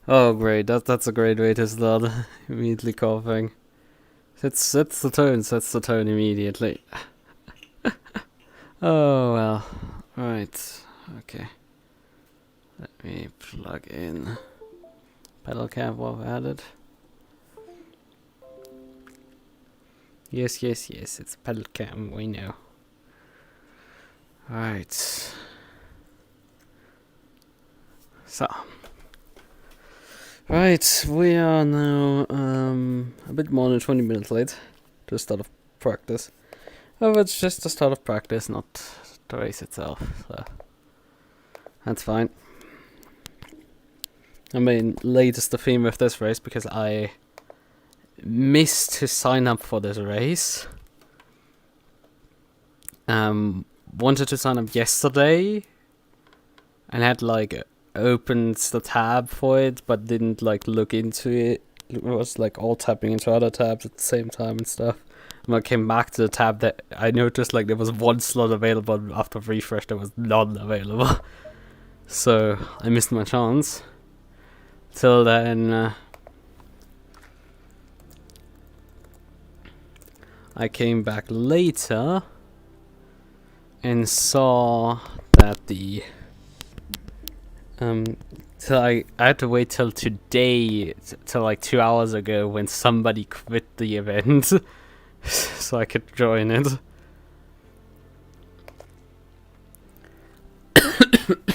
Oh great, that's a great way to start. Immediately coughing. Sets the tone immediately. Oh well. Right. Okay. Let me plug in pedal cam while we're at it. Yes, it's a pedal cam, we know. Right. So. Right, we are now a bit more than 20 minutes late to the start of practice. However, it's just the start of practice, not the race itself, so that's fine. I mean, late is the theme of this race because I missed to sign up for this race. Wanted to sign up yesterday and had like opened the tab for it, but didn't like look into it. It was like all tapping into other tabs at the same time and stuff. And when I came back to the tab, that I noticed like there was one slot available, and after refresh there was none available. So I missed my chance. Till then, I came back later and saw that the so I had to wait till today, till like 2 hours ago, when somebody quit the event, so I could join it.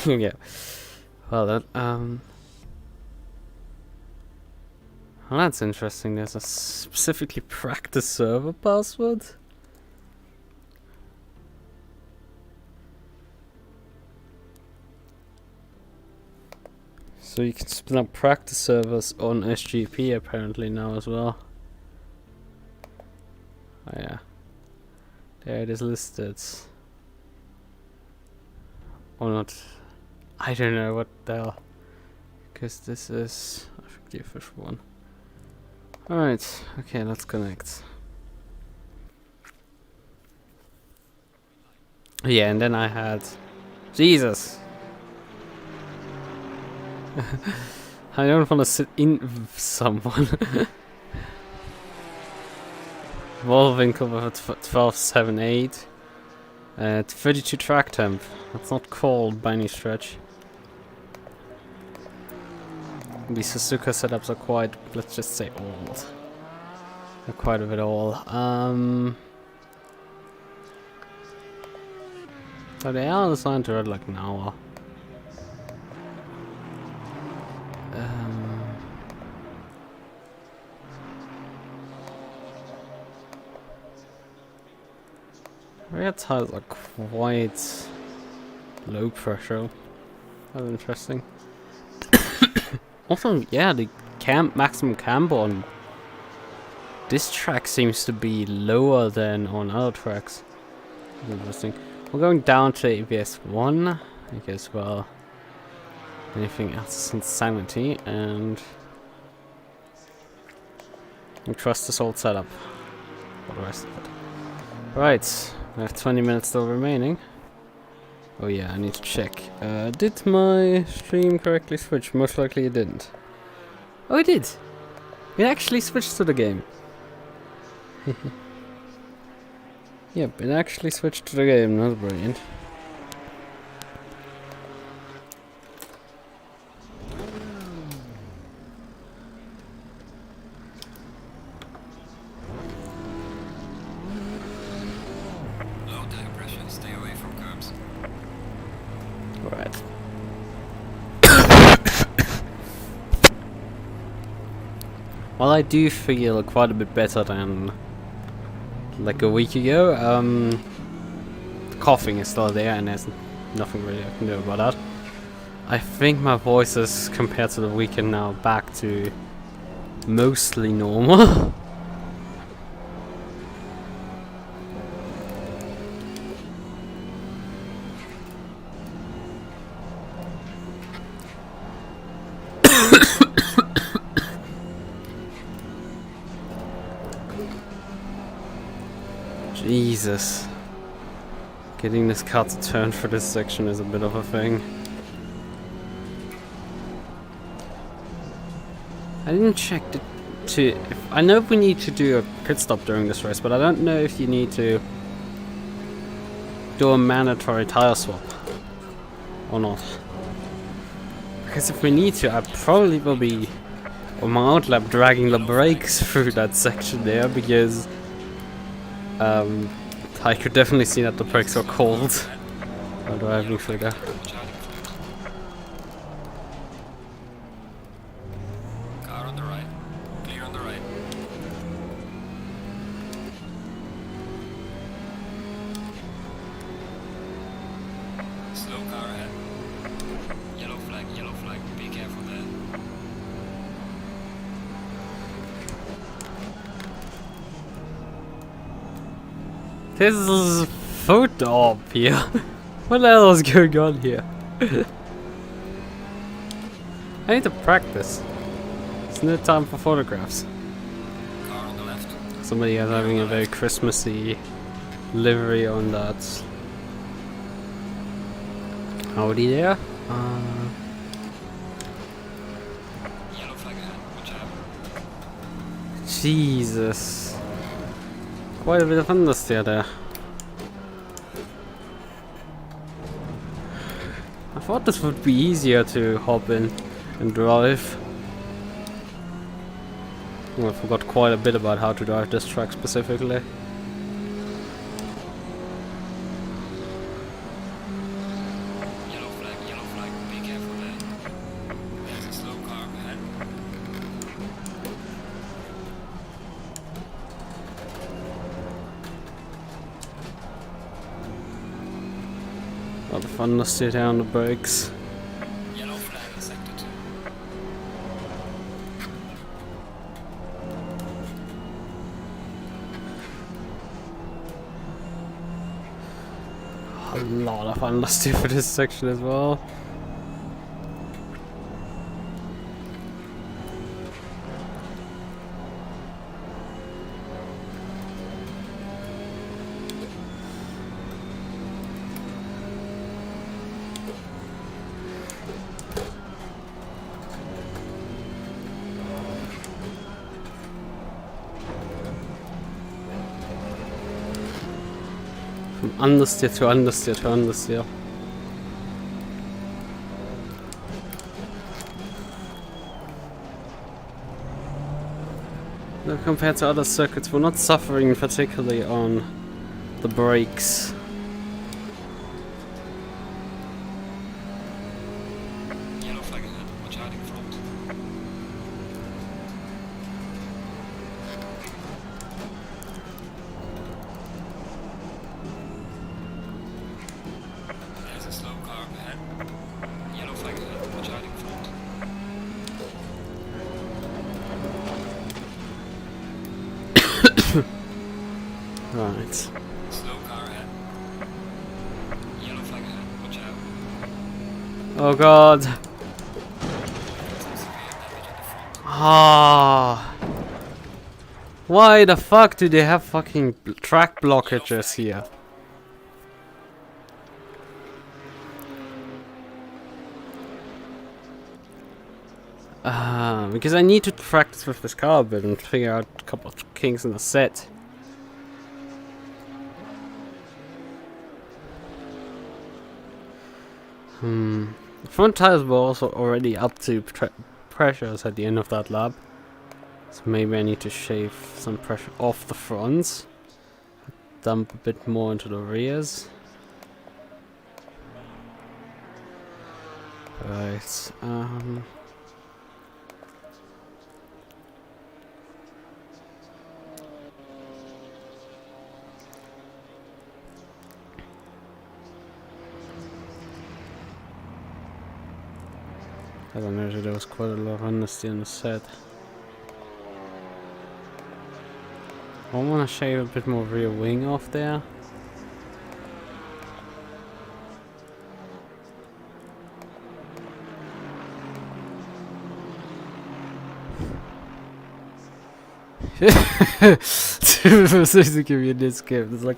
Yeah. Well, that well, that's interesting. There's a specifically practice server password. So you can spin up practice servers on SGP apparently now as well. Oh yeah. There it is listed. Or not. I don't know what the hell. Because this is, I think, the official one. Alright, okay, let's connect. Yeah, and then I had... Jesus! I don't want to sit in with someone. Evolving cover 1278. 32 track temp. That's not cold by any stretch. These Suzuka setups are quite, let's just say, old. They're quite a bit old. So they are designed to run like an hour. Rear tires are quite low pressure. That's interesting. Also, yeah, the maximum camber on this track seems to be lower than on other tracks. That's interesting. We're going down to ABS 1. I guess, well, anything else is insanity, and we trust this old setup for the rest of it. Right, we have 20 minutes still remaining. Oh yeah, I need to check. Did my stream correctly switch? Most likely it didn't. Oh, it did! It actually switched to the game. Yep, it actually switched to the game. That's brilliant. Low tire pressure, stay away from curbs. Right. Well, I do feel quite a bit better than like a week ago. The coughing is still there, and there's nothing really I can do about that. I think my voice is, compared to the weekend, now back to mostly normal. Jesus. Getting this car to turn for this section is a bit of a thing. I didn't check I know we need to do a pit stop during this race, but I don't know if you need to do a mandatory tire swap or not. Because if we need to, I probably will be on my outlap dragging the brakes through that section there, because I could definitely see that the brakes are cold while driving through there. Car on the right. Clear on the right. Slow car ahead. Yellow flag, be careful there. This is photo op here. What the hell is going on here? I need to practice. It's no time for photographs. Car on the left. Somebody is having a very Christmassy livery on that. Audi there. Yellow flag ahead, watch out. Jesus. Quite a bit of understeer there. I thought this would be easier to hop in and drive. Oh, I forgot quite a bit about how to drive this track specifically. Yellow flag, be careful there. There's a slow car ahead. A lot of understeer down the brakes. Yellow flag in sector 2. A lot of understeer for this section as well. From understeer to understeer to understeer. Now, compared to other circuits, we're not suffering particularly on the brakes. Yellow flag ahead, watch out in front. There's a slow car ahead. Yellow flag ahead, watch out in front. Right. Slow car ahead. Yellow flag ahead, watch out. Oh god. Some severe damage at the front. Ah. Why the fuck do they have fucking track blockages here? Because I need to practice with this car a bit and figure out a couple of kinks in the set. The front tires were also already up to pressures at the end of that lap. So maybe I need to shave some pressure off the fronts. Dump a bit more into the rears. Right, I don't know, there was quite a lot of understeer in the set. I want to shave a bit more rear wing off there. To give you this gift. It's like,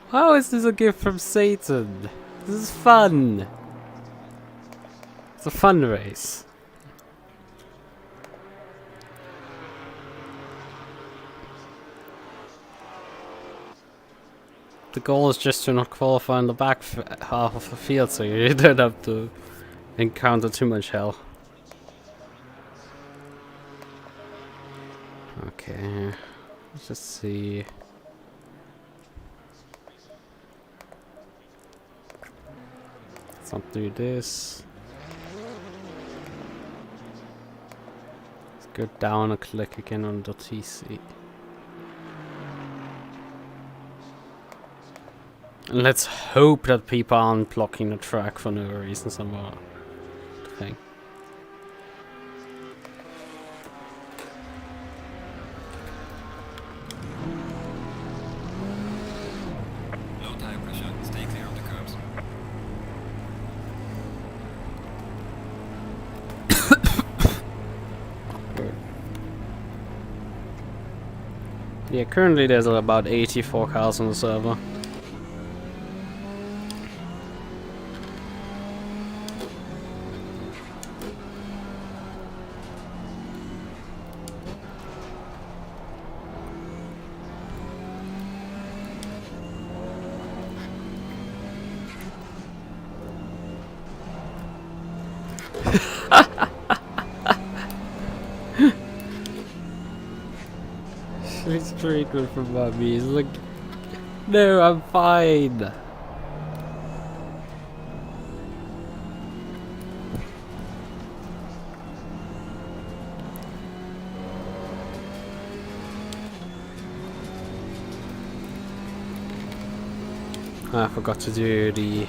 how is this a gift from Satan? This is fun. It's a fun race. the goal is just to not qualify in the back half of the field, so you don't have to encounter too much hell. Okay, let's just see. Let's not do this. Let's go down a click again on the TC. And let's hope that people aren't blocking the track for no reason somewhere. Thing. Low tire pressure, stay clear of the curbs. Yeah, currently there's about 84 cars on the server. It's treatment from Bobby. He's like, no, I'm fine. I forgot to do the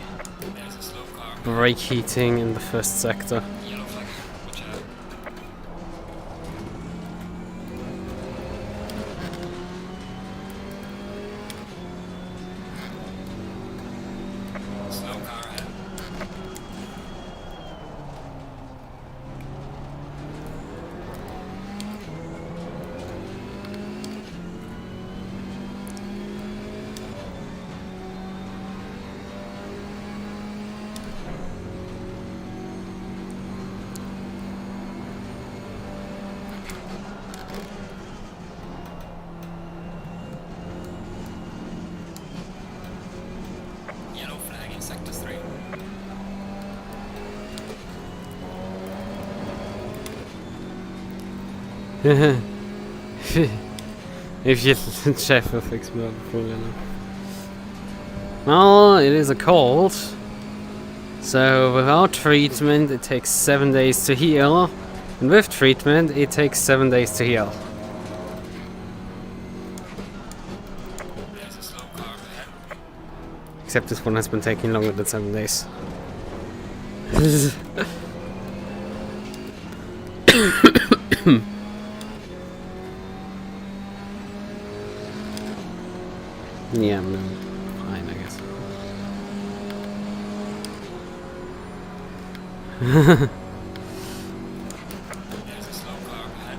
There's a slow car. brake heating in the first sector. Yellow flag. Watch out. Slow car ahead. Yellow flag in sector 3. If you check will fix me up before you know. Well, it is a cold. So without treatment it takes 7 days to heal. And with treatment it takes 7 days to heal. There's a slow car ahead. Except this one has been taking longer than 7 days. Yeah, no, fine, I guess. There's a slow car ahead.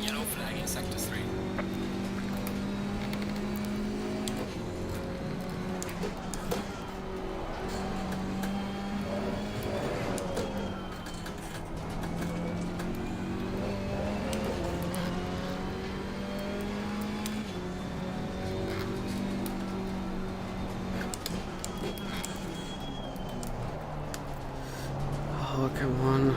Yellow flag in sector 3. Oh, come on.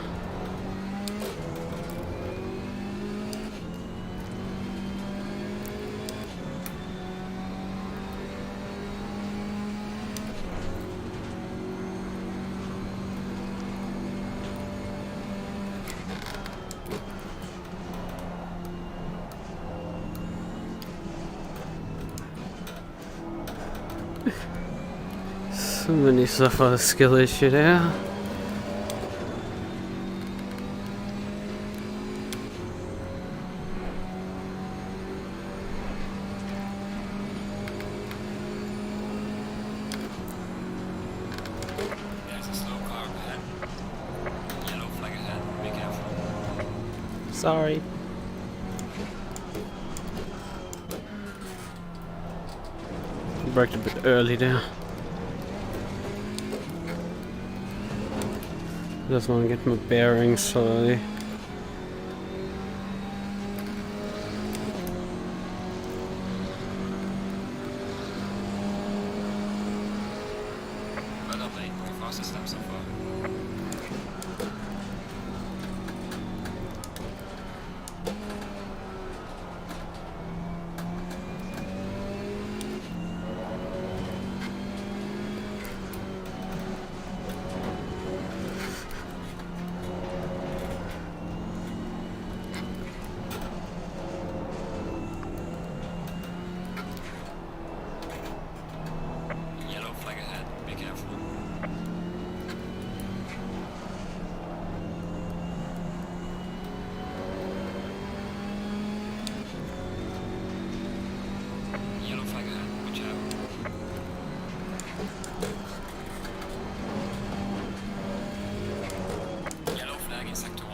So many stuff for the skill issue there. Sorry. Braked a bit early there. Just want to get my bearings slowly. Well done, mate. Your fastest lap so far. Yellow flag ahead. Be careful. Yellow flag ahead. Watch out. Yellow flag in sector 1.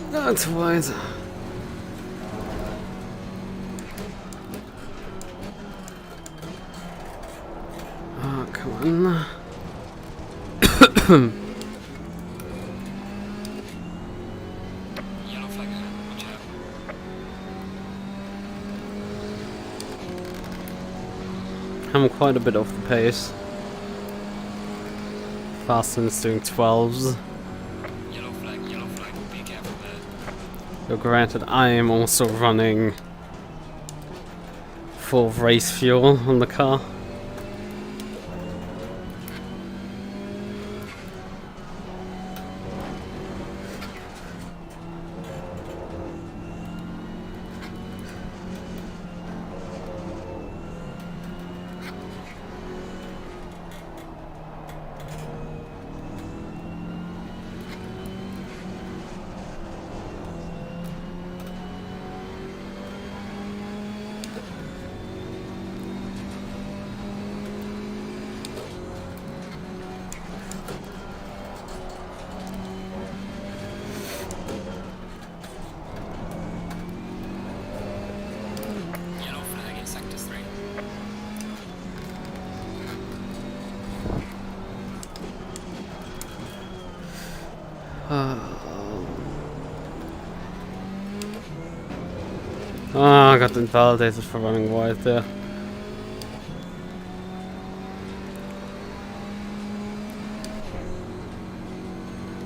That's wise. Oh, come on. Yellow flag ahead. Watch out. I'm quite a bit off the pace. Fastens doing 12s. Yellow flag. Be careful there. Though granted, I am also running full race fuel on the car. Yellow flag in sector 3. Oh, I got invalidated for running wide there.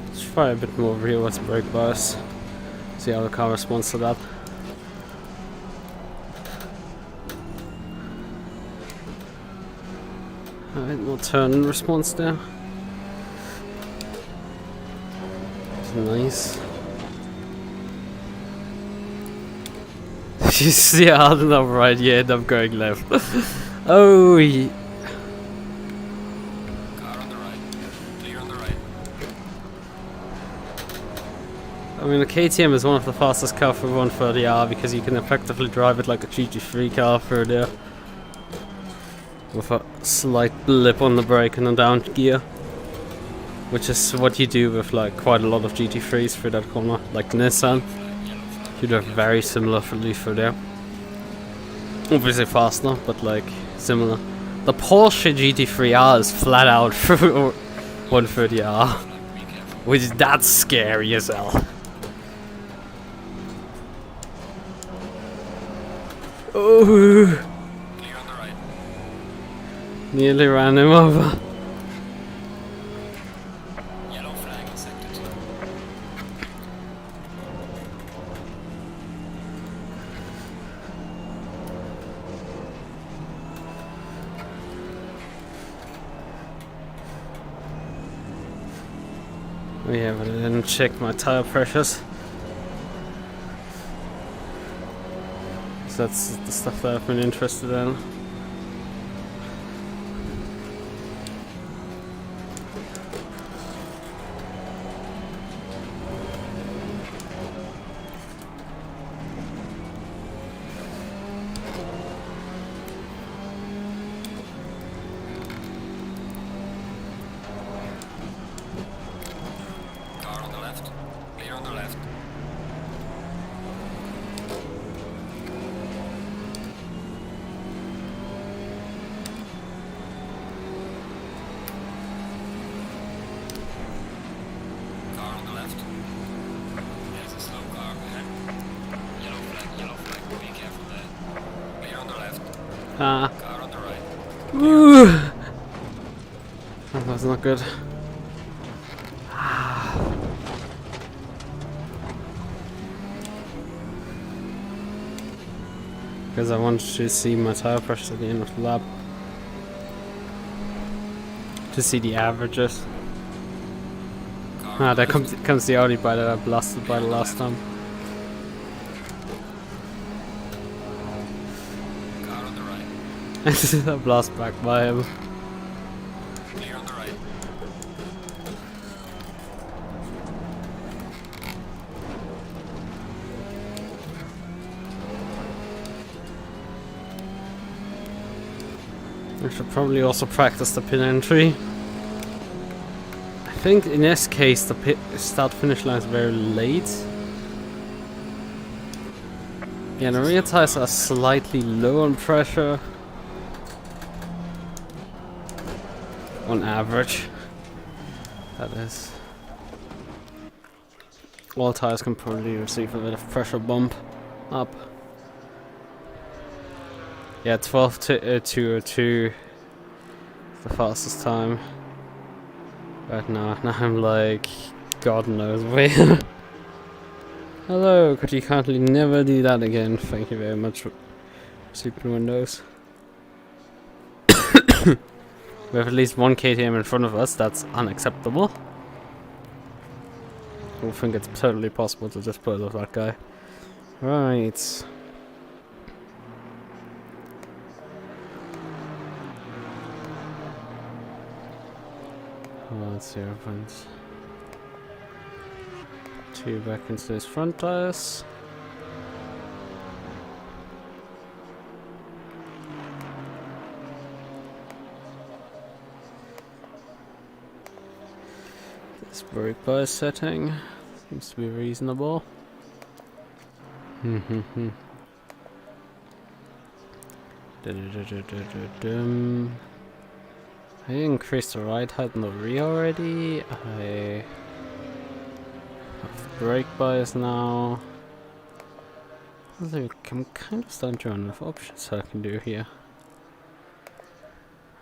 Let's try a bit more rearwards brake bias. See how the car responds to that. A bit more turn response there. It's nice. You see hard enough right, you end up going left. Oh, Car on the right. Clear on the right. I mean, the KTM is one of the fastest cars for 130R because you can effectively drive it like a GT3 car through there. With a slight blip on the brake and a down gear. Which is what you do with like quite a lot of GT3s through that corner, like Nissan. You do very similar through there. Obviously faster, but like similar. The Porsche GT3R is flat out through 130R, which is that's scary as hell. Oh, Clear on the right. nearly ran him over. Yellow flag in sector 2. Oh yeah, but I didn't check my tire pressures. So that's the stuff that I've been interested in. Car on the left. Clear on the left. Car on the left. There's a slow car ahead. Yellow flag, be careful there. Clear on the left. Ah. Car on the right. Woo. That was not good. Because I wanted to see my tire pressure at the end of the lap. To see the averages. Ah, there comes the Audi by that I blasted by the last time. Car on the right. I blast back by him. Clear on the right. I should probably also practice the pit entry. I think in this case the pit start finish line is very late. Yeah, the rear tires are slightly low on pressure. On average. That is. All tires can probably receive a bit of pressure bump up. Yeah, 12 to 202 the fastest time. But now I'm like, God knows where. Hello, could you kindly never do that again? Thank you very much for sleeping windows. We have at least one KTM in front of us, that's unacceptable. I don't think it's totally possible to just pull off that guy. Right. Let's see what happens. 2 back into his front tires. This brake bar setting seems to be reasonable. I increased the ride height in the rear already. I have brake bias now. Look, I'm kind of starting to run out of options I can do here.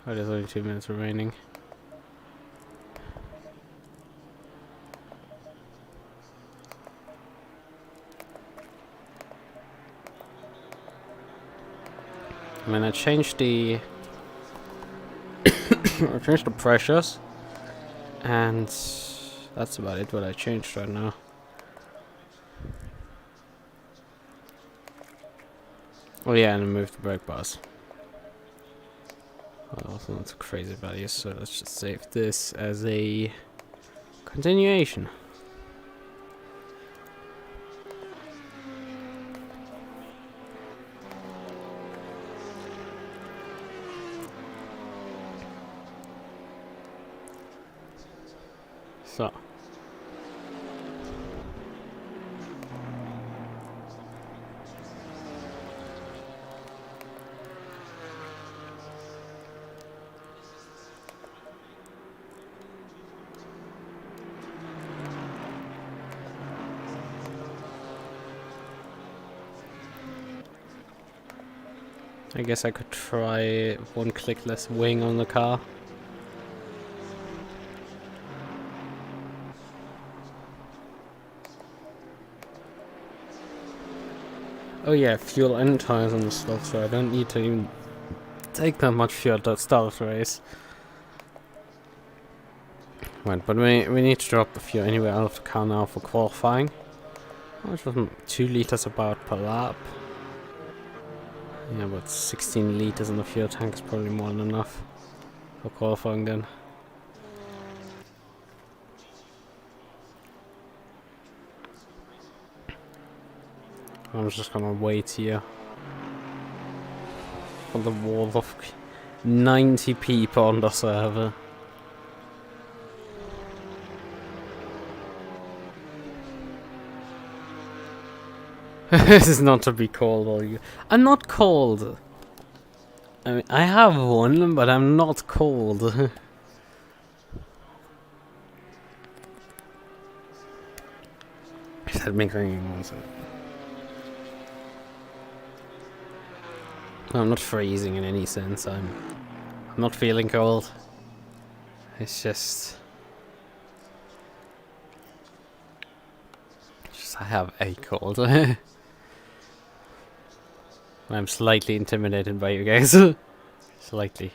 Oh, there's only 2 minutes remaining. I mean, I changed the I changed the pressures, and that's about it what I changed right now. Oh yeah, and I moved the brake bars. Well, also not crazy values, so let's just save this as a continuation. So. I guess I could try one click less wing on the car. Oh yeah, fuel and tires on the slot, so I don't need to even take that much fuel to start the race. Right, but we need to drop the fuel anyway out of the car now for qualifying. Which was 2 liters about per lap. Yeah, but 16 liters in the fuel tank is probably more than enough for qualifying then. I'm just gonna wait here for the wall of 90 people on the server. This is not to be cold, are you? I'm not cold. I mean, I have one, but I'm not cold. If that makes any sense. I'm not freezing in any sense. I'm not feeling cold. It's just I have a cold. I'm slightly intimidated by you guys. Slightly.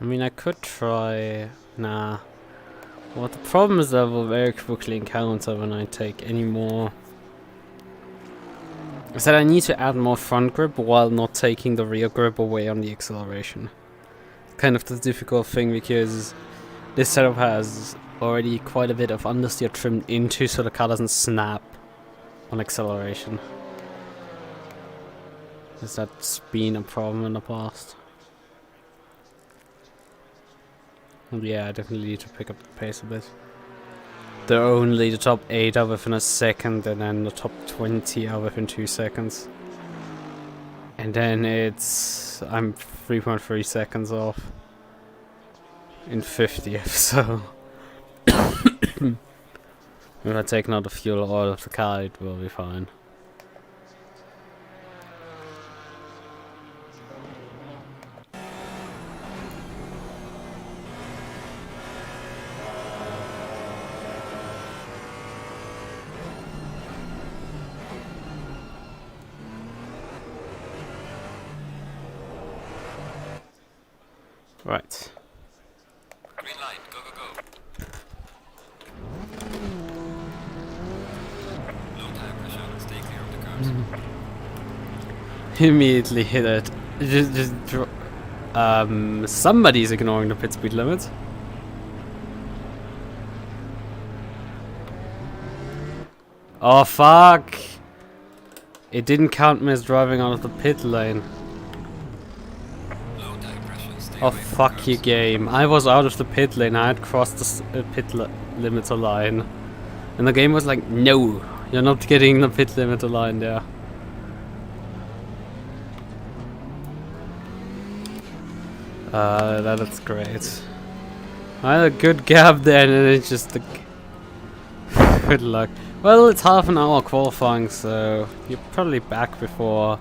I mean, I could try. Nah. Well, the problem is that I will very quickly encounter when I take any more. I said I need to add more front grip while not taking the rear grip away on the acceleration. Kind of the difficult thing because this setup has already quite a bit of understeer trimmed into so the car doesn't snap on acceleration. Has that been a problem in the past? And yeah, I definitely need to pick up the pace a bit. They're only the top 8 are within a second, and then the top 20 are within 2 seconds. And then I'm 3.3 seconds off in 50th, so if I take another fuel out of the car, it will be fine. Right. Green light, go, go, go. Low tire pressure, stay clear of the curbs. Immediately hit it. Somebody's ignoring the pit speed limit. Oh fuck! It didn't count me as driving out of the pit lane. Low tire pressure, stay Oh away from fuck curbs. you, game. I was out of the pit lane. I had crossed the limiter line. And the game was like, no, you're not getting the pit limiter line there. That's great. I had a good gap there and then it's just the... Good luck. Well, it's half an hour qualifying, so you're probably back before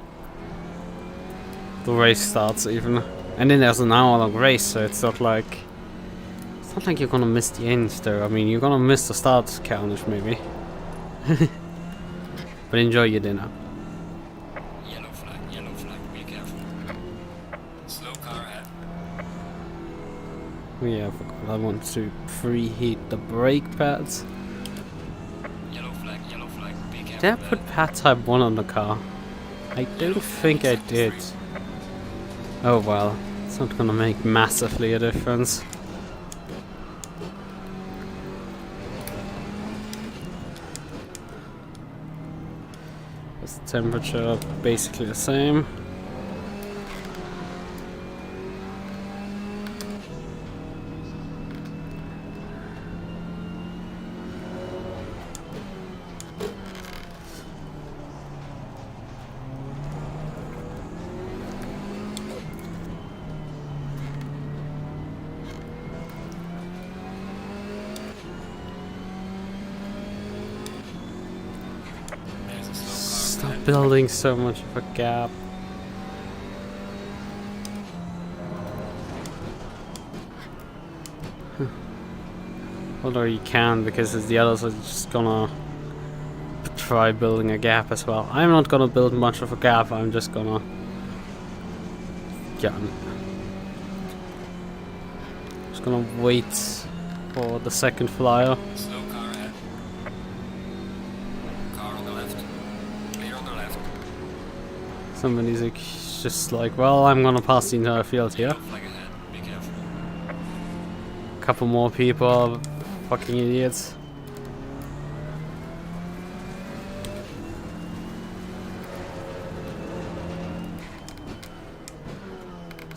the race starts even. And then there's an hour long race, so it's not like you're gonna miss the end though. I mean, you're gonna miss the start counters maybe. But enjoy your dinner. Yellow flag, be careful. Slow car ahead. Oh yeah, I forgot. I want to preheat the brake pads. Yellow flag, be careful. Did I put pad type 1 on the car? I don't think I did. Oh well, it's not gonna make massively a difference. Is the temperature basically the same? building so much of a gap. Although you can, because the others are just gonna try building a gap as well. I'm not gonna build much of a gap, I'm just gonna wait for the second flyer. Slow car ahead. Car on the left. Clear on the left. Somebody's like, just like, well, I'm gonna pass the entire field here. Yellow flag ahead. Be careful. Couple more people, fucking idiots.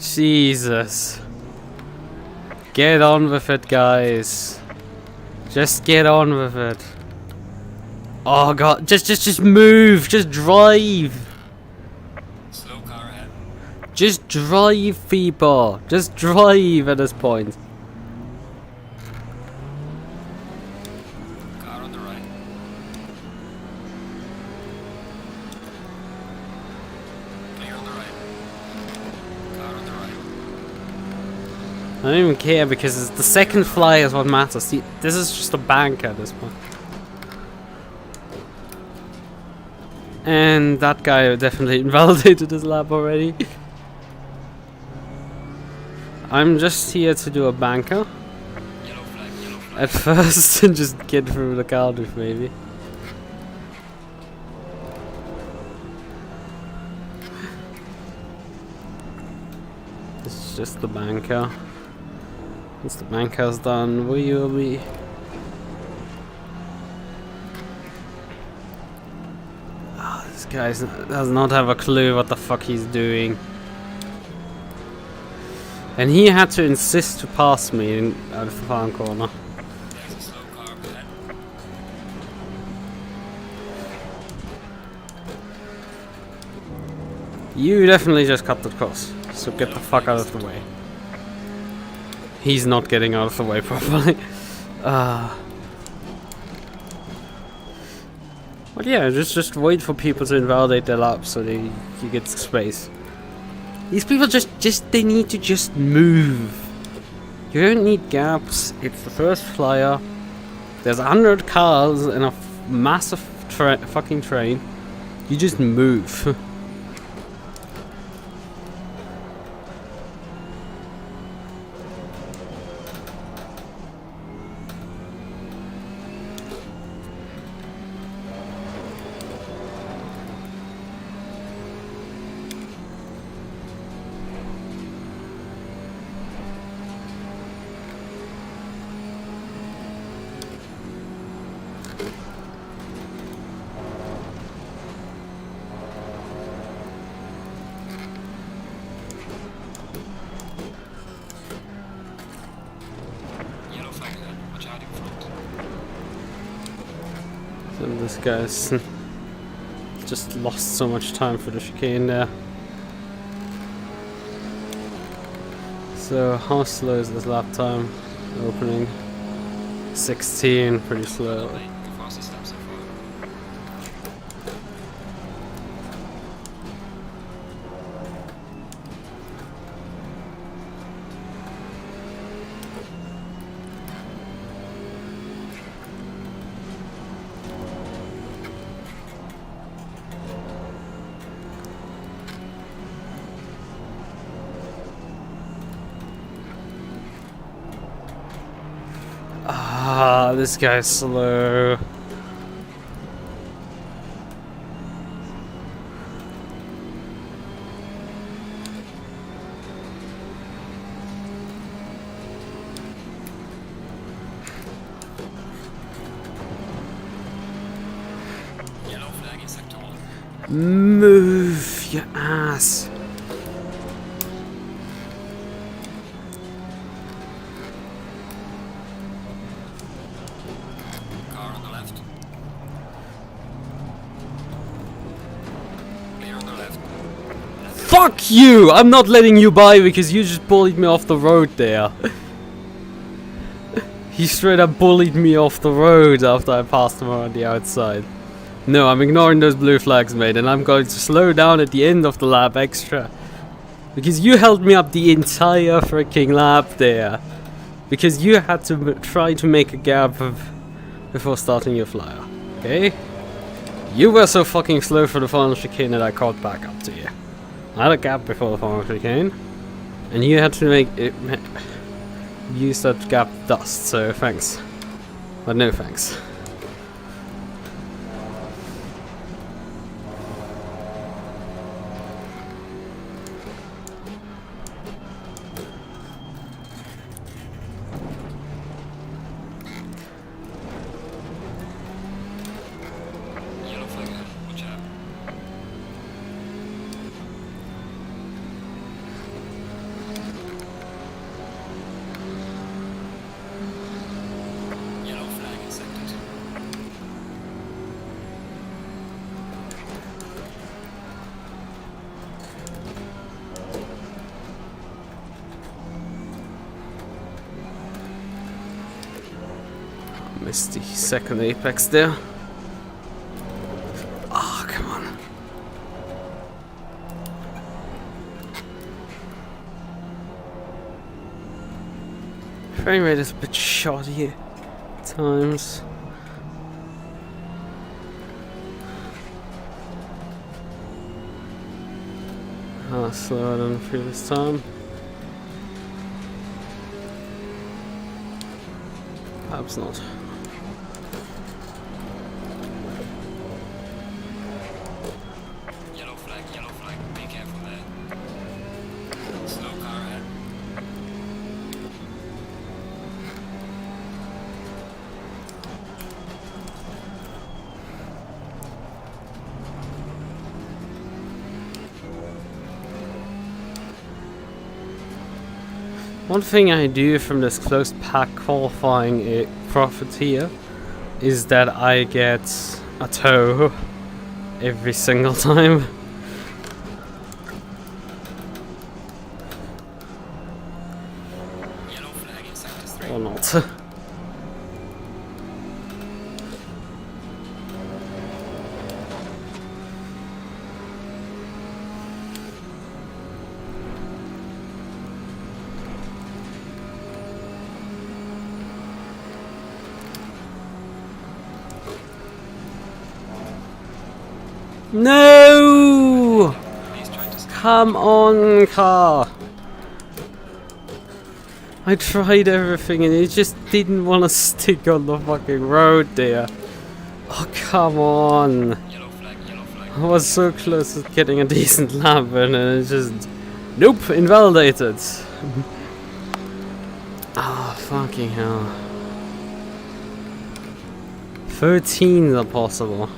Jesus. Get on with it, guys. Just get on with it. Oh god, just move, just drive. Slow car ahead. Just drive, people. Just drive at this point. Car on the right. Clear on the right. Car on the right. I don't even care because it's the second fly is what matters. See, this is just a bank at this point. And that guy definitely invalidated his lap already. I'm just here to do a banker Yellow flag at first and just get through the Cardiff maybe. This is just the banker. Once the banker's done, we will be. Oh, this guy does not have a clue what the fuck he's doing. And he had to insist to pass me out of the farm corner. There's a slow car ahead. You definitely just cut the cross, so get the fuck out of the way. He's not getting out of the way properly. But yeah, just wait for people to invalidate their laps so you get space. These people they need to just move. You don't need gaps. It's the first flyer. There's 100 cars in a massive fucking train. You just move. Yellow flag ahead. Watch out in front. So this guy's just lost so much time for the chicane there. So how slow is this lap time opening? 16, pretty slow. The fastest lap so far. Ah, this guy's slow. Yellow flag in sector 1. Move your ass. Car on the left. Clear on the left. Fuck you! I'm not letting you by because you just bullied me off the road there. He straight up bullied me off the road after I passed him on the outside. No, I'm ignoring those blue flags, mate, and I'm going to slow down at the end of the lap extra. Because you held me up the entire freaking lap there. Because you had to try to make a gap before starting your flyer. Okay? You were so fucking slow for the final chicane that I caught back up to you. I had a gap before the final chicane. And you had to make it use that gap dust, so thanks. But no thanks. Yellow flag ahead. Watch out. Yellow flag accepted. Missed the second apex there. Oh, come on. Frame rate is a bit shoddy at times. Slower than the previous time. Perhaps not. Yellow flag, be careful there. Slow car ahead. One thing I do from this closed pack qualifying profit here is that I get a tow every single time. Yellow flag in sector 3. Or not. No! He's trying to stop. Come on, car! I tried everything and it just didn't want to stick on the fucking road there. Oh, come on! Yellow flag, yellow flag. I was so close to getting a decent lap and it just... Nope! Invalidated! Ah, oh, fucking hell. 13s are possible.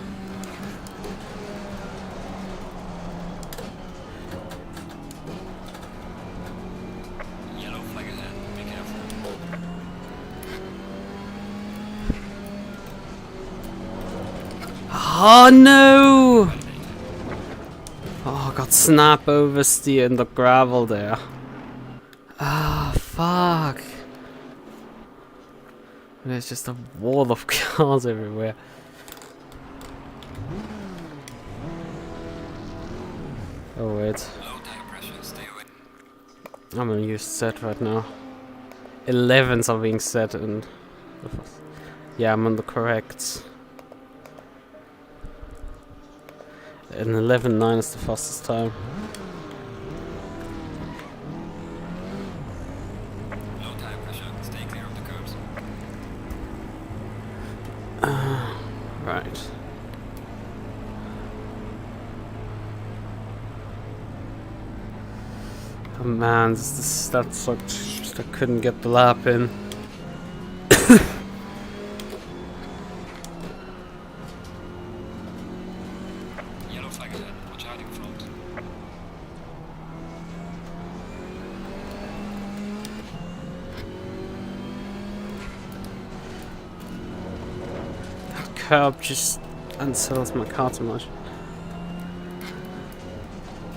Yellow flag ahead, be careful. Oh no! Oh, got snap oversteer in the gravel there. Ah, fuck. There's just a wall of cars everywhere. Oh wait, Low tire pressure, stay away. I'm gonna use set right now. 11s are being set and... Yeah, I'm on the correct. And 11.9 is the fastest time. Low tire pressure, stay clear of the curbs. Right. Oh man, that sucked. Just I couldn't get the lap in. Yellow flag ahead, watch out in front. That curb just unsettles my car too much.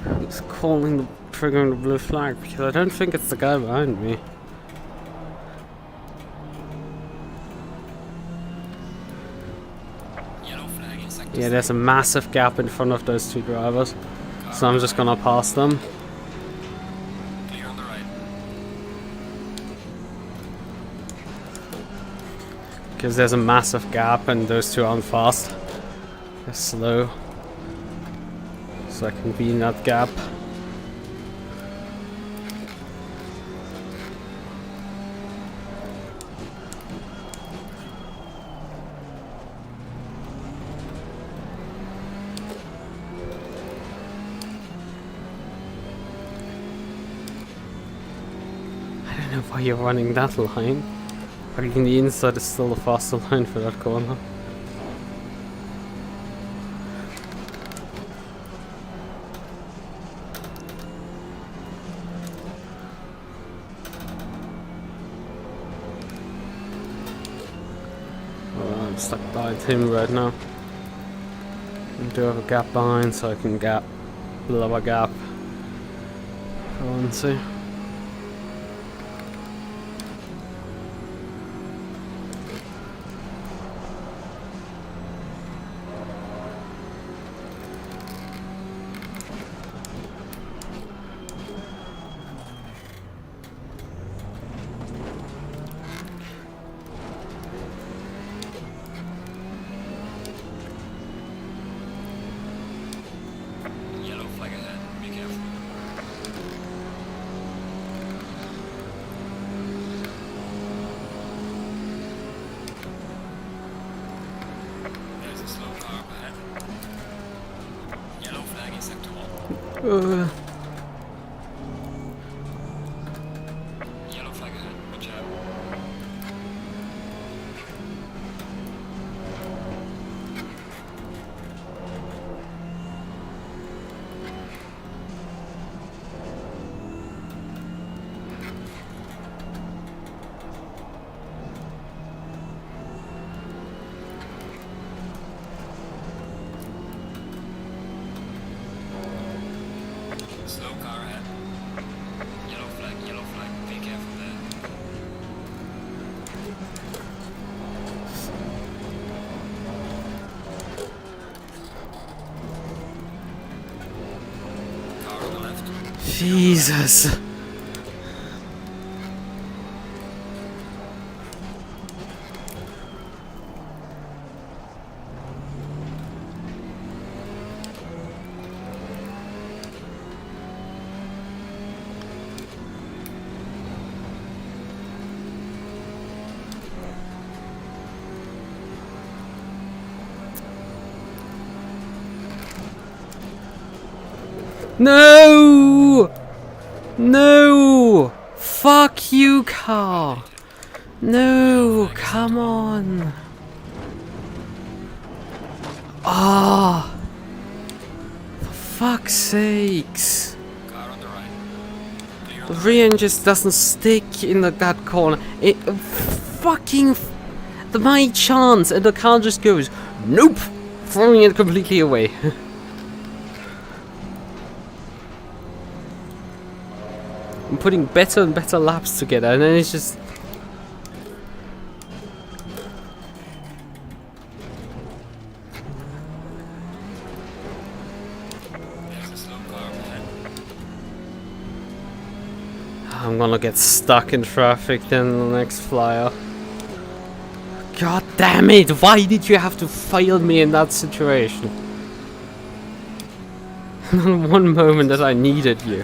Who's triggering the blue flag? Because I don't think it's the guy behind me. Yellow flag in sector Yeah, there's a massive gap in front of those two drivers. So I'm just gonna pass them. Clear on the right. Because there's a massive gap and those two aren't fast. They're slow. So I can be in that gap. I don't know why you're running that line. Parking the inside is still the faster line for that corner. Oh, I'm stuck behind him right now. I do have a gap behind, so I can blow a gap if I want to. Yellow flag ahead. Be careful. There's a slow car up ahead. Yellow flag in sector 1. Yellow flag ahead. Watch out. Slow car ahead. Yellow flag, be careful there. Car on the left. Jesus. No! No! Fuck you, car! No, come on! Ah! For fuck's sakes! Car on the right. Clear on The the rear end just doesn't stick in that corner. It fucking my chance, and the car just goes nope, throwing it completely away. I'm putting better and better laps together, and then it's just. There's a slow car up ahead. I'm gonna get stuck in traffic then in the next flyer. God damn it! Why did you have to fail me in that situation? In one moment that I needed you,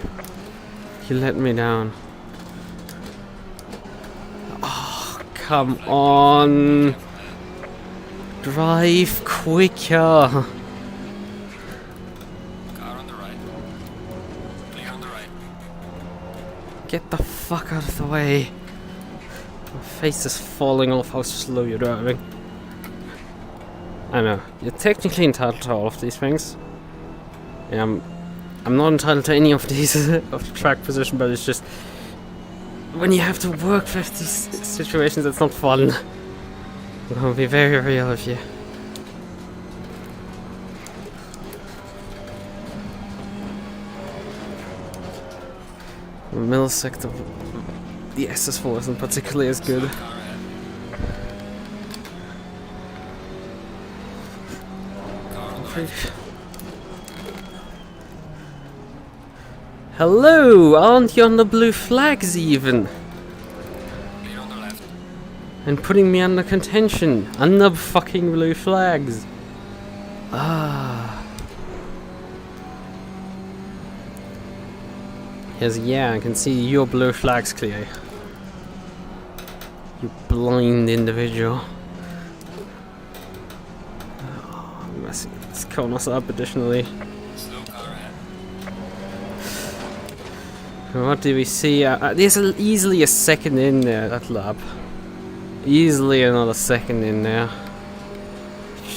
you let me down. Oh, come on! Drive quicker! Car on the right. Clear on the right. Get the fuck out of the way! My face is falling off how slow you're driving. I know, you're technically entitled to all of these things. Yeah, I'm not entitled to any of these of the track position, but it's just when you have to work with these situations, it's not fun. I'm gonna be very real with you. The middle sector, the SS4 isn't particularly as good. Car ahead. Hello! Aren't you on the blue flags even? Clear on the left. And putting me under contention. Under fucking blue flags. Ah. Yes, yeah, I can see your blue flags clear. You blind individual. Oh, I'm messing this corners up additionally. Slow car ahead. What do we see? There's easily a second in there, that lap. Easily another second in there.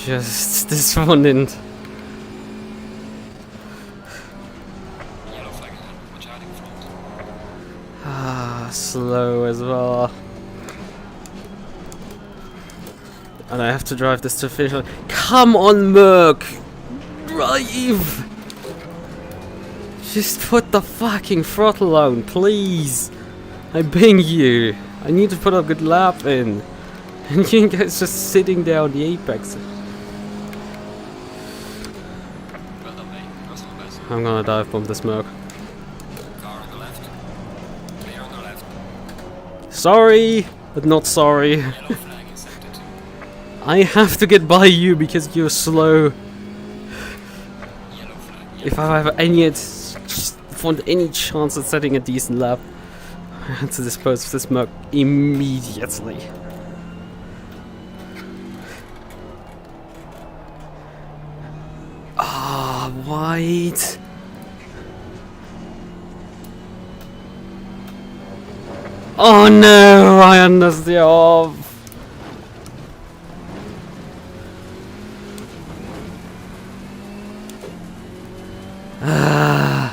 Just this one didn't. Yellow flag ahead. Watch out in front. Ah, slow as well. And I have to drive this to finish line. Come on, MUQU! Drive! Just put the fucking throttle on, please! I beg you! I need to put a good lap in. And you guys just sitting there on the apex. Well done, mate. Personal best. I'm gonna dive bomb this MUQU. Car on the left. Clear on the left. Sorry, but not sorry. Yellow flag accepted. I have to get by you because you're slow. Yellow flag. If I have any chance at setting a decent lap, I had to dispose of this MUQU immediately. Ah, white. Oh no, I understand. Oh. Ah.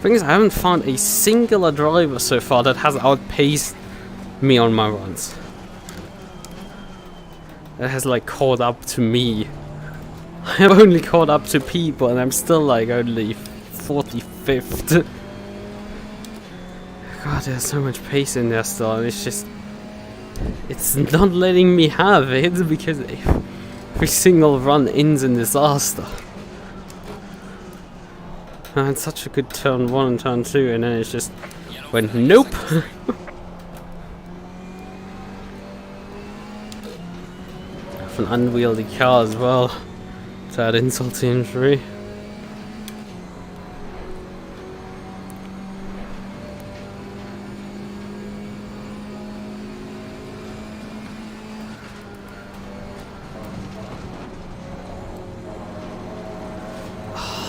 Thing is, I haven't found a singular driver so far that has outpaced me on my runs. That has like caught up to me. I have only caught up to people and I'm still like only 45th. God, there's so much pace in there still, and it's not letting me have it because every single run ends in disaster. I had such a good turn 1 and turn 2, and then it just went nope. I have an unwieldy car as well, to add insult to injury.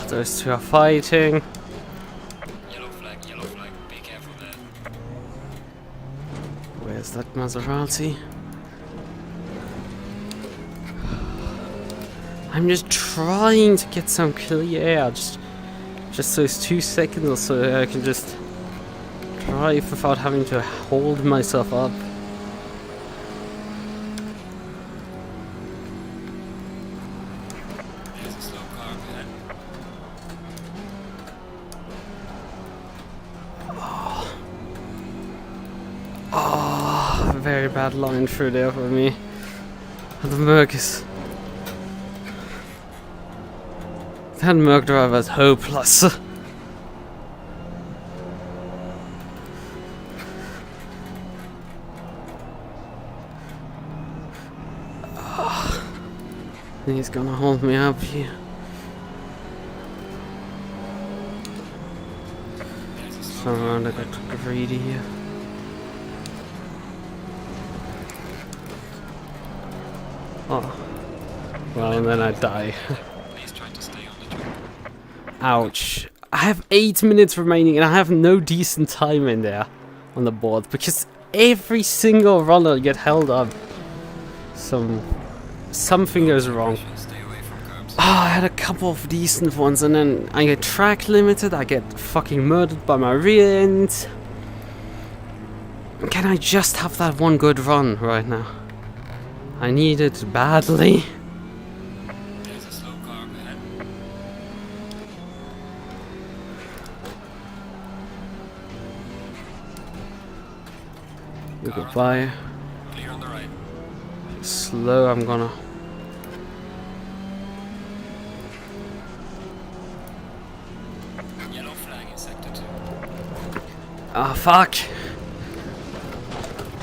Those two are fighting. Yellow flag, be careful there. Where's that Maserati? I'm just trying to get some clear air, just those 2 seconds or so I can just drive without having to hold myself up. There's a slow car ahead. Oh, very bad line through there for me. The MUQU is... That MUQU driver is hopeless. He's gonna hold me up here. Somehow I got greedy here. Oh. Well, and then I die. Please try to stay on the track. Ouch. I have 8 minutes remaining and I have no decent time in there on the board because every single runner get held up. Something goes wrong. Stay away from curbs. I had a couple of decent ones and then I get track limited, I get fucking murdered by my rear end. Can I just have that one good run right now? I need it badly. There's a slow car ahead. We go by. Clear on the right. Slow, I'm gonna. Yellow flag in sector 2. Ah, fuck!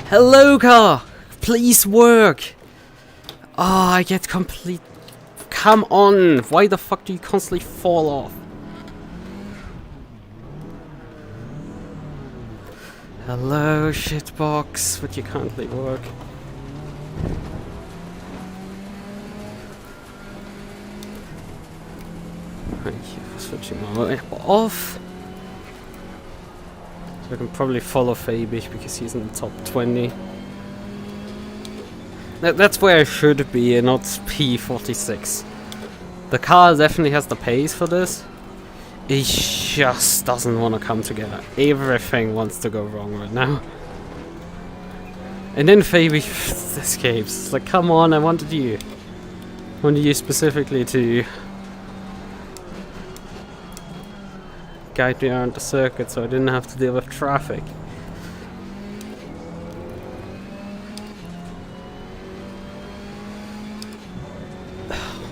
Hello, car! Please work! Ah, I get complete. Come on! Why the fuck do you constantly fall off? Hello, shitbox, but you can't leave work. Thank you for switching my way off. So I can probably follow Fabish because he's in the top 20. That's where I should be and not P46. The car definitely has the pace for this. It just doesn't want to come together. Everything wants to go wrong right now. And then Fabish escapes. It's like, come on, I wanted you. I wanted you specifically to guide me around the circuit so I didn't have to deal with traffic.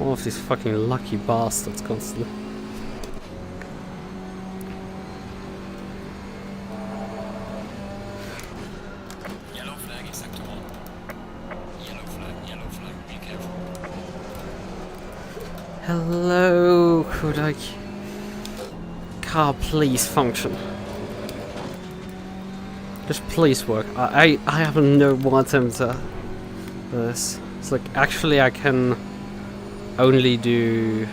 All of these fucking lucky bastards constantly. Yellow flag in sector 1. Yellow flag, be careful. Hello, could I... Car, please function. Just please work. I have no more attempt at this. It's like, actually I can only do...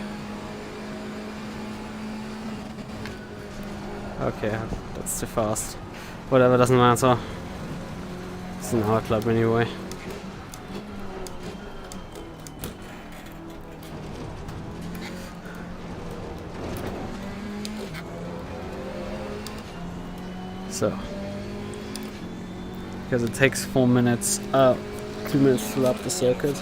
Okay, that's too fast. Whatever, doesn't matter. It's an hard club anyway. So, because it takes 4 minutes, 2 minutes to lap the circuit.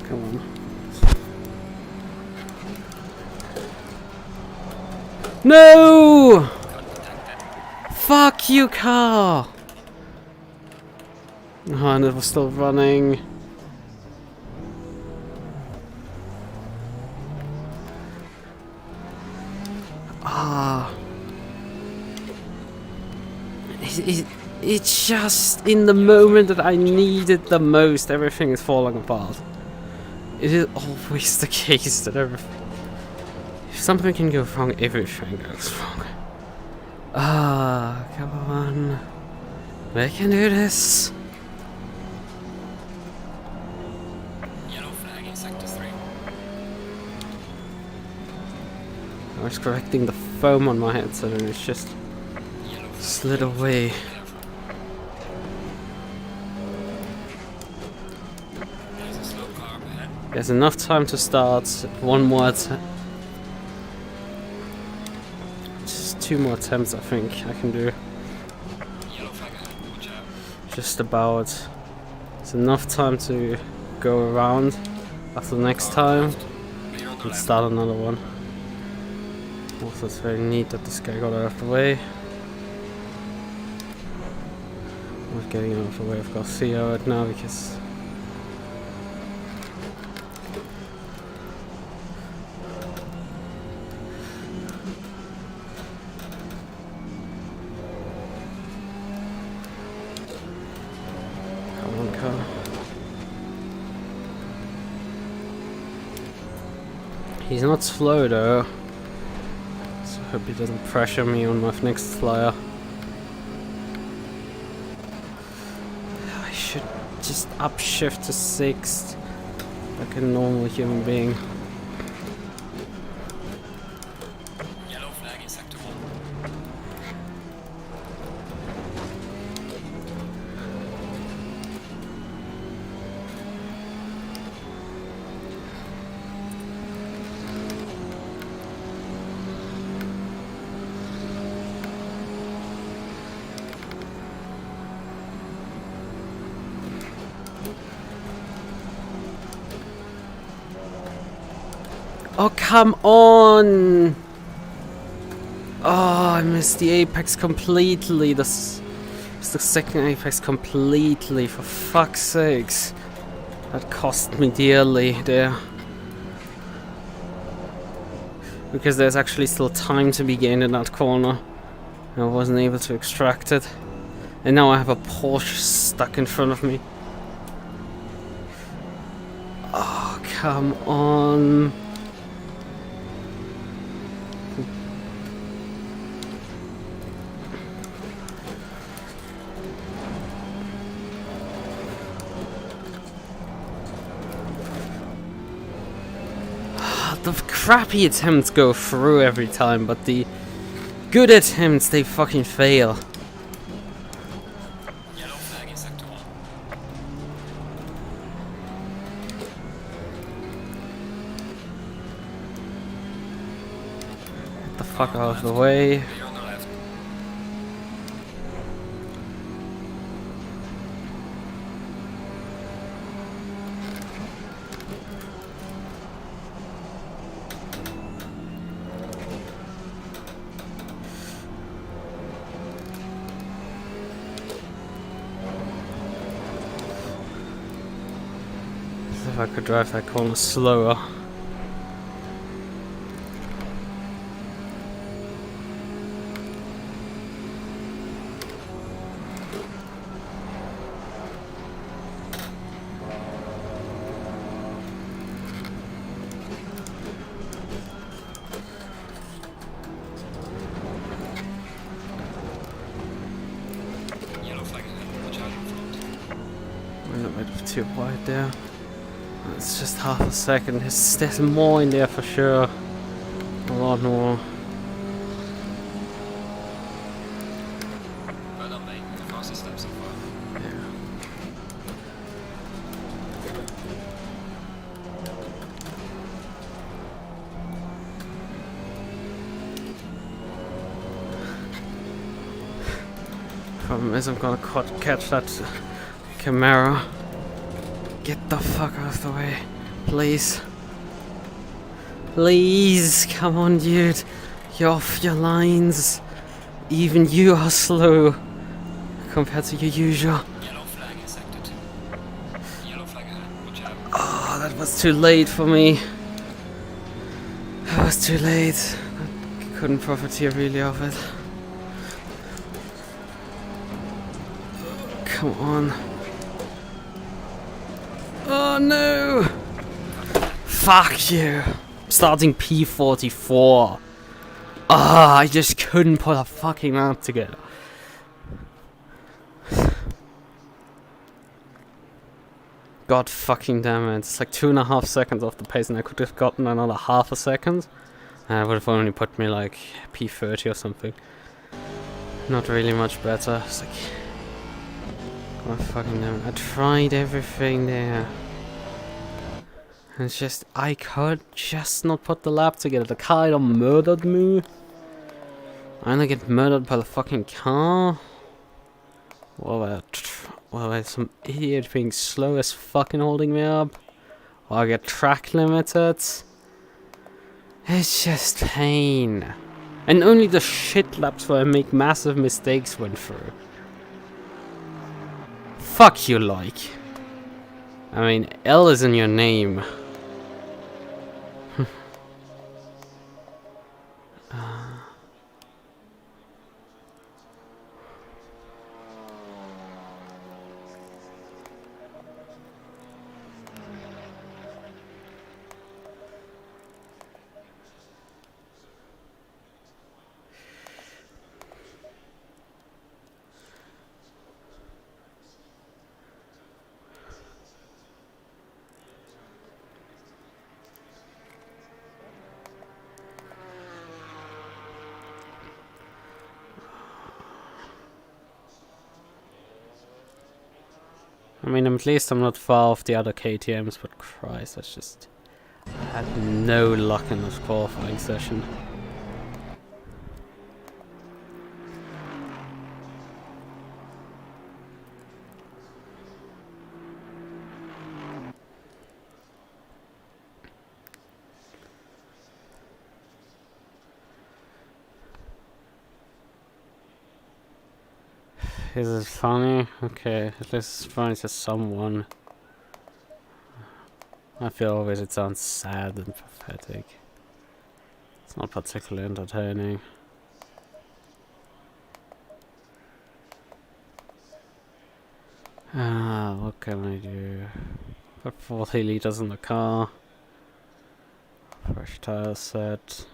Come on. No! Fuck you, car! Oh, and it was still running. Ah. It's just in the moment that I need it the most, everything is falling apart. It is always the case that if something can go wrong, everything goes wrong. Ah, come on. We can do this. Yellow flag in sector 3. I was correcting the foam on my headset and it's just slid away. There's a slow car up ahead. There's enough time to start one more attempt. Just 2 more attempts I think I can do. Yellow flag ahead, watch out. Just about. It's enough time to go around after the next time Clear on the and left. start another one. Also, it's very neat that this guy got out of the way. Not getting out of the way of Garcia right now because come on, car. He's not slow though. So I hope he doesn't pressure me on my next flyer. I should just upshift to 6th like a normal human being. Yellow flag in sector 1. Oh, come on! Oh, I missed the apex completely. This is the second apex completely. For fuck's sakes. That cost me dearly there. Because there's actually still time to be gained in that corner. I wasn't able to extract it. And now I have a Porsche stuck in front of me. Oh, come on. The crappy attempts go through every time, but the good attempts, they fucking fail. Yellow flag in sector 1. Get the fuck out of the way. You're on the left. If I could drive that corner slower. Yellow flag ahead. Watch out in front. We're not bit too wide there. It's just half a second. There's more in there for sure. A lot more. Well done, mate. The fastest step so far. Yeah. Problem is, I'm gonna catch that Camaro. Get the fuck out of the way, please. Please, come on, dude. You're off your lines. Even you are slow compared to your usual. Yellow flag in sector 2. Yellow flag ahead. Watch out. Oh, that was too late for me. That was too late. I couldn't profiteer really of it. Come on. Oh no! Fuck you! Starting P44. Ah, I just couldn't put a fucking map together. God fucking damn it. It's like 2.5 seconds off the pace and I could have gotten another half a second. And I would have only put me like P30 or something. Not really much better. It's like... God fucking damn it. I tried everything there. And it's just... I could just not put the lap together. The car either murdered me. I either get murdered by the fucking car. Or by some idiot being slow as fucking holding me up. Or I get track limited. It's just pain. And only the shit laps where I make massive mistakes went through. Fuck you, like. I mean, L is in your name. I mean, at least I'm not far off the other KTMs, but Christ, that's just... I had no luck in this qualifying session. Is it funny? Okay, at least it's funny to someone. I feel always it sounds sad and pathetic. It's not particularly entertaining. What can I do? Put 40 liters in the car. Fresh tire set.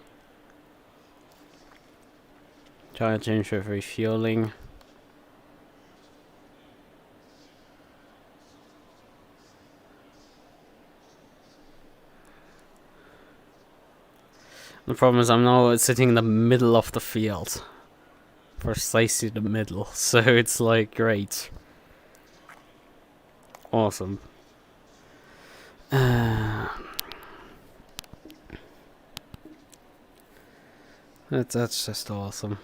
Tire change with refueling. The problem is I'm now sitting in the middle of the field. Precisely the middle. So it's like, great. Awesome. That's just awesome.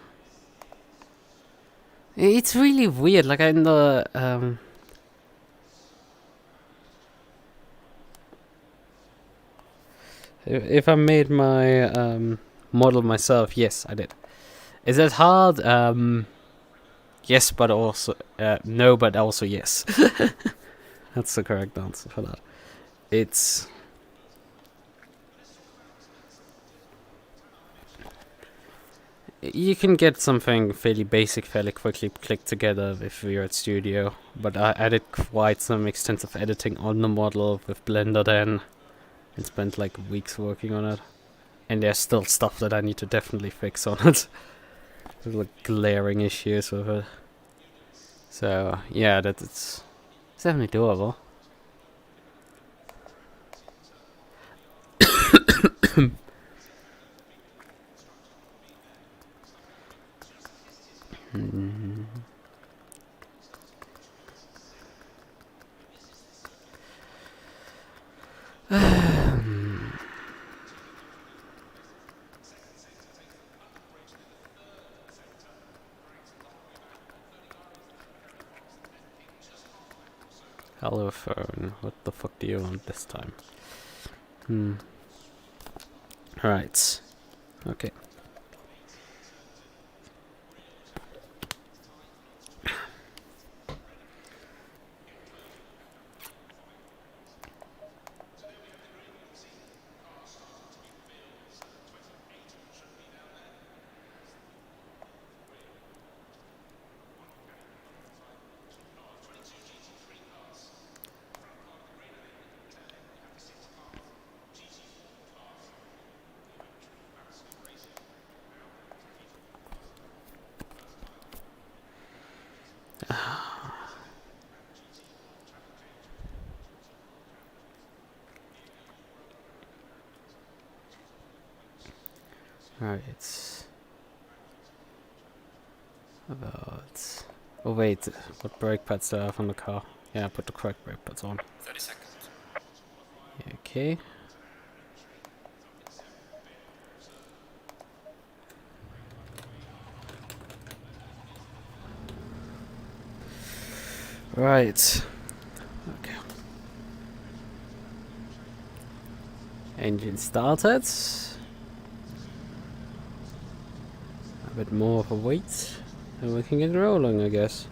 It's really weird, like in the if I made my model myself, yes, I did. Is it hard? Yes, but also no, but also yes. That's the correct answer for that. It's you can get something fairly basic fairly quickly clicked together if you're at studio, but I did quite some extensive editing on the model with Blender then, and spent like weeks working on it. And there's still stuff that I need to definitely fix on it. There's like glaring issues with it. So yeah, it's definitely doable. Hello phone, what the fuck do you want this time? Right. Okay. Right. About... Oh wait, what brake pads do I have on the car? Yeah, put the correct brake pads on. 30 seconds. Okay. Right. Okay. Engine started. A bit more of a wait, and we can get rolling, I guess.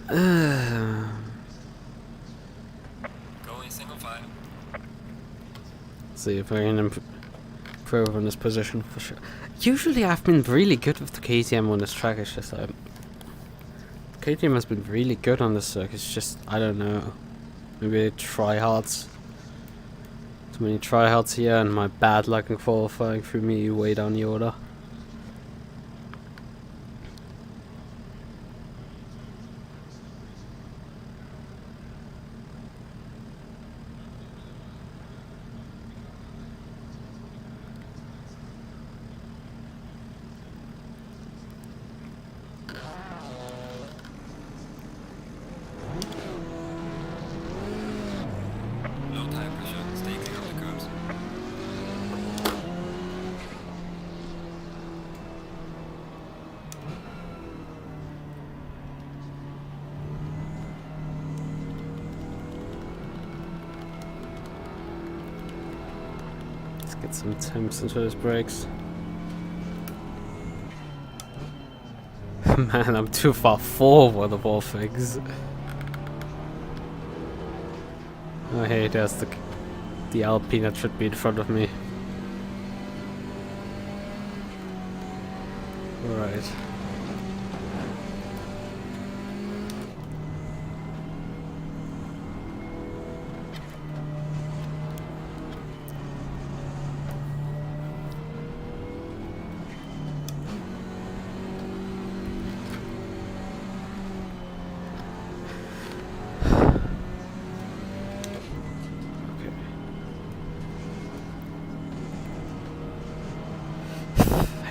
Going single file. See if I can improve on this position for sure. Usually I've been really good with the KTM on this track, it's just KTM has been really good on this circuit, it's just, I don't know, maybe tryhards. Too many tryhards here and my bad luck in qualifying threw me way down the order. Low tire pressure, stay clear of the curbs. Let's get some temps into those brakes. Man, I'm too far forward of all things. Oh hey, there's the Alpine that should be in front of me. Right.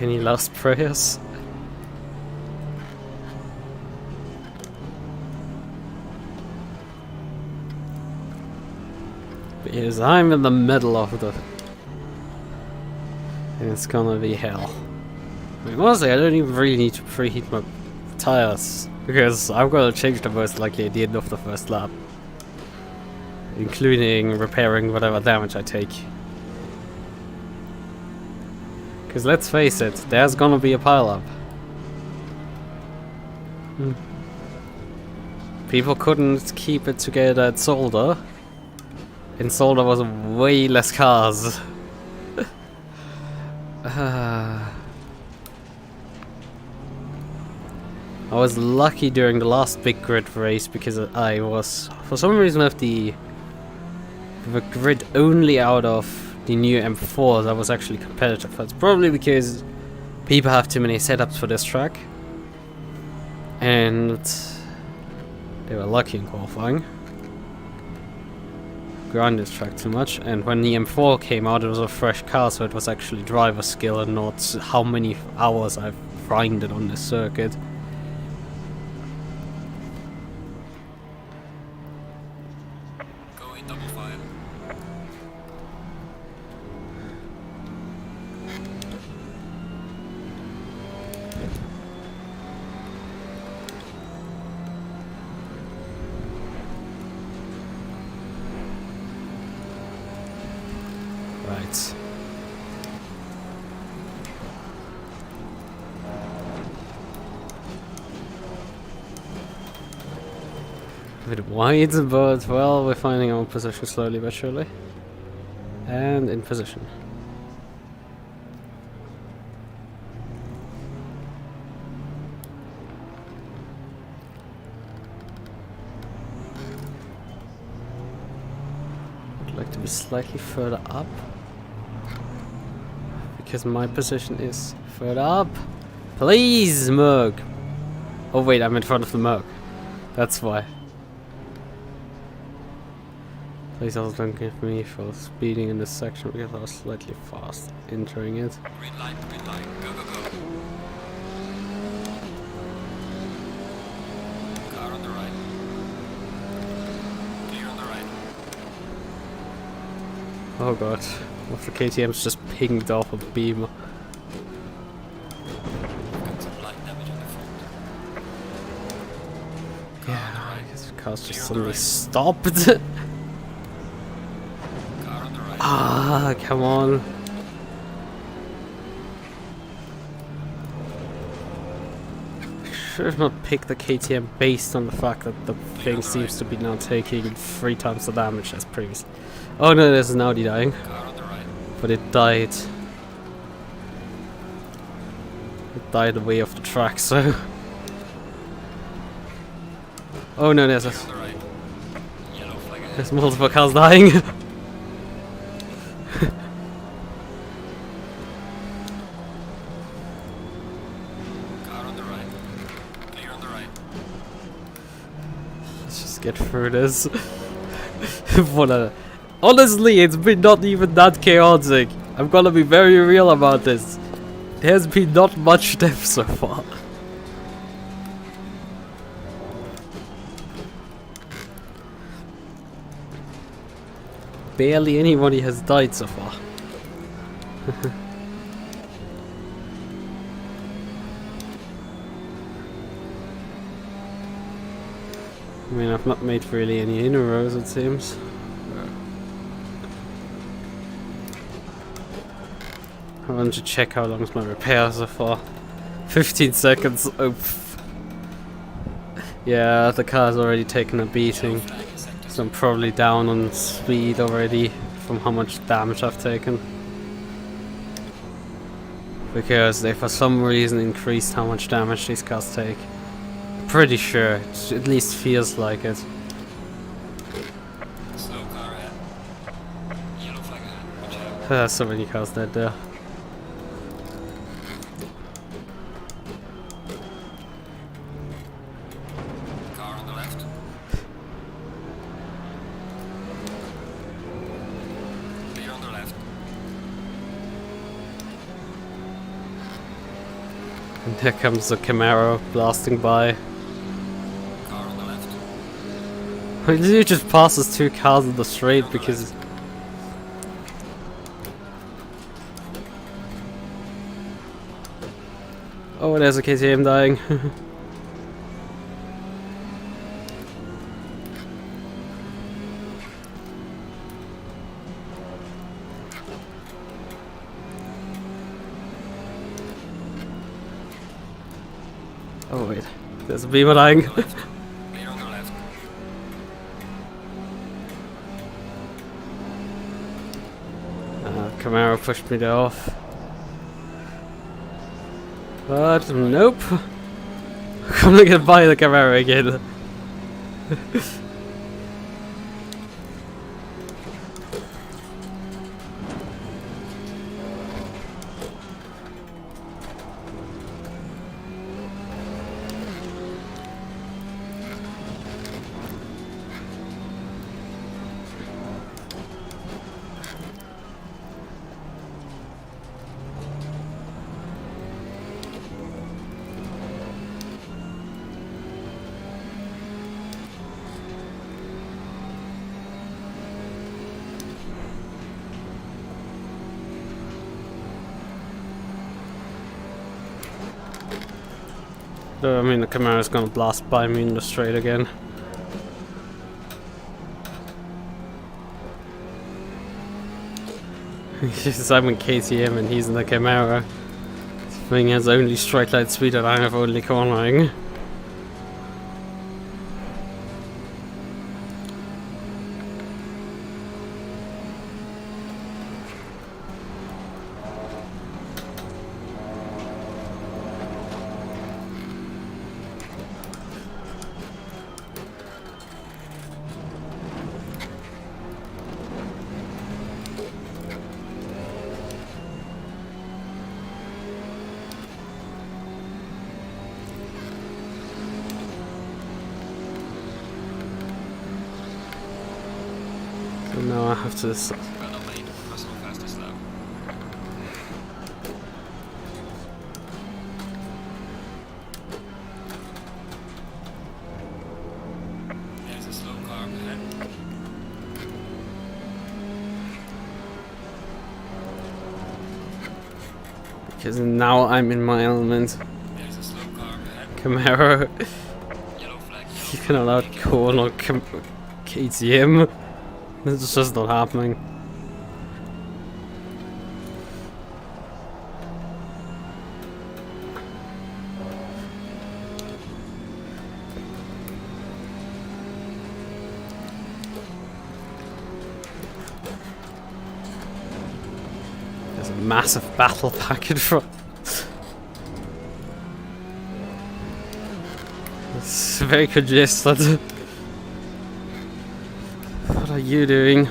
Any last prayers? Because I'm in the middle of the... and it's gonna be hell. I mean, honestly, I don't even really need to preheat my tires, because I'm gonna change them most likely at the end of the first lap. Including repairing whatever damage I take. Because let's face it, there's gonna be a pileup. People couldn't keep it together at Solder. In Solder was way less cars. I was lucky during the last big grid race because I was, for some reason, with the grid only out of the new M4s, I was actually competitive. That's probably because people have too many setups for this track, and they were lucky in qualifying. Grind this track too much, and when the M4 came out, it was a fresh car, so it was actually driver skill and not how many hours I've grinded on this circuit. Right. A bit wide, but well, we're finding our position slowly but surely. And in position. I'd like to be slightly further up, because my position is further up. Please, MUQU! Oh wait, I'm in front of the MUQU. That's why. Please also don't give me for speeding in this section because I was slightly fast entering it. Green light, go, go, go. Car on the right. Clear on the right. Oh god, one of the KTM's just pinged off a beam. Got some light damage on the front. Yeah, I guess the car's just suddenly stopped. Ah, come on. I should have not picked the KTM based on the fact that the thing seems to be now taking 3 times the damage as previously. Oh no, there's an Audi dying. But it died. It died away off the track, so... Oh no, there's multiple cars dying. Get through this. Honestly, it's been not even that chaotic. I'm gonna be very real about this. There's been not much death so far. Barely anybody has died so far. I mean, I've not made really any inroads, it seems. I want to check how long my repairs are for. 15 seconds. Oof. Yeah, the car's already taken a beating, Flag in sector so I'm probably down on speed already from how much damage I've taken. Because they for some reason increased how much damage these cars take. Pretty sure, it at least feels like it. slow car ahead. Yellow flag ahead. Watch out. So many cars dead there. Car on the left. Clear on the left. And there comes the Camaro blasting by. Car on the left. He literally just passes two cars on the straight because... Oh, there's a KTM dying. Oh wait, there's a Beamer dying. Clear on the left. Camaro pushed me there off. But nope. I'm not gonna buy the Camaro again. I mean, the Camaro's gonna blast by me in the straight again. I'm in KTM and he's in the Camaro. This thing has only straight line speed and I have only cornering. So now I have to... Well not late. Russell fast and slow. There's a slow car ahead. Because now I'm in my element. There's a slow car ahead. Camaro, Yellow flag. you can allow corner KTM. This is just not happening. There's a massive battle pack in front. It's very congested. What are you doing?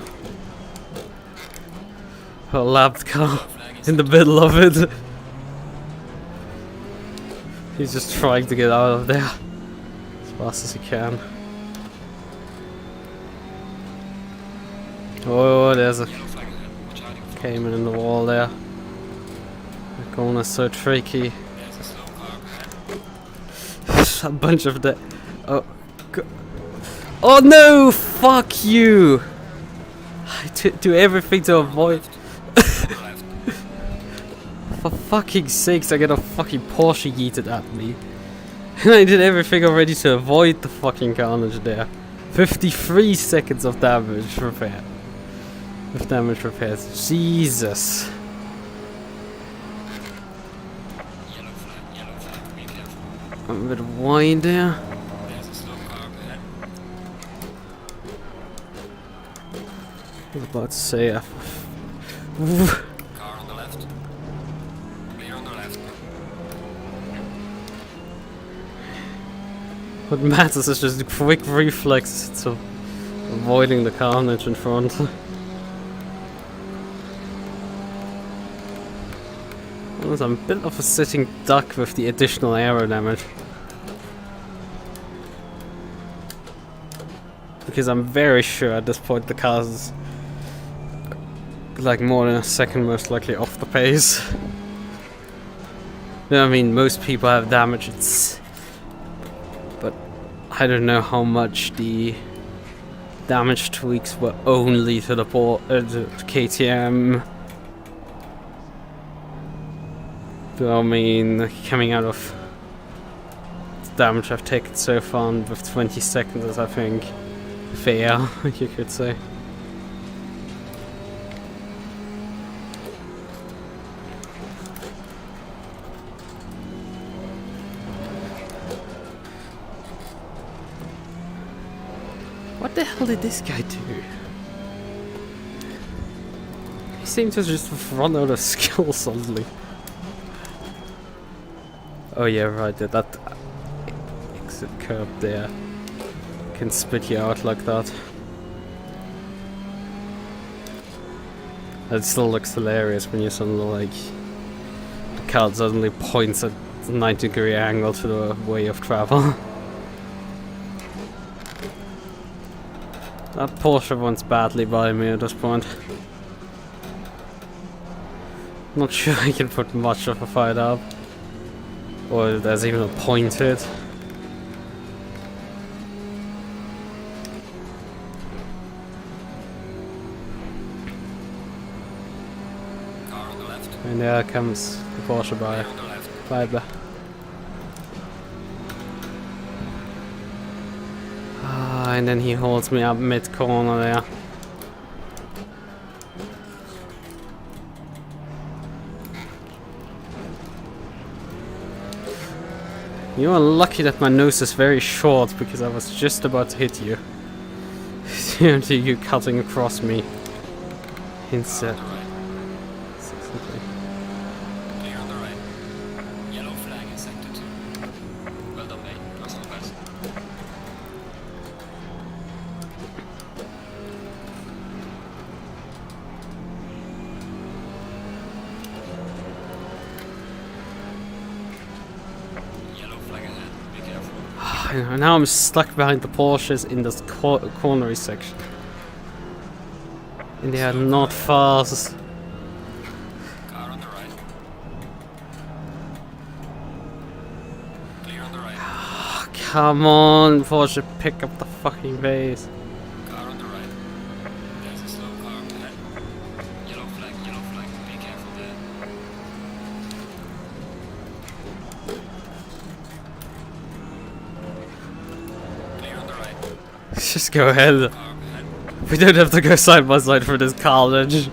A lapped car in the middle of it. He's just trying to get out of there as fast as he can. Oh, there's a Yellow flag ahead. Watch out. Cayman in the wall there. The corner's so tricky. There's a slow car ahead. A bunch of the... Oh, oh no! Fuck you! I do everything to avoid... On the left. For fucking sakes, I get a fucking Porsche yeeted at me. And I did everything already to avoid the fucking carnage there. 53 seconds of damage repair. With damage repairs. Jesus. Yellow flag. Be careful. I'm a bit wide there. There's a slow was about to say Car on the left. Clear on the left. what matters is just the quick reflex to avoiding the carnage in front. Honestly, I'm a bit of a sitting duck with the additional aero damage. Because I'm very sure at this point the car's like more than a second most likely off the pace. I mean, most people have damage, but I don't know how much the damage tweaks were only to the KTM. But I mean, coming out of the damage I've taken so far with 20 seconds is, I think, fair, you could say. What the hell did this guy do? He seemed to just run out of skill suddenly. Oh yeah, right, that exit curb there can spit you out like that. It still looks hilarious when you suddenly like the car suddenly points at a 90-degree angle to the way of travel. That Porsche wants badly by me at this point. Not sure I can put much of a fight up. Or there's even a point to it. Car on the left. And there comes the Porsche by. On the left. Bye. And then he holds me up mid-corner there. You are lucky that my nose is very short, because I was just about to hit you. Until you cutting across me instead. Car on the right. Clear on the right. Yellow flag in sector 2. Well done, mate. That's not best. Now I'm stuck behind the Porsches in this cornery section. And they are not fast. Car on the right. Clear on the right. Come on, Porsche, pick up the fucking pace. Car on the right. There's a slow car ahead. Yellow flag, be careful there. Clear on the right. Just go ahead. Car ahead. We don't have to go side by side for this carnage.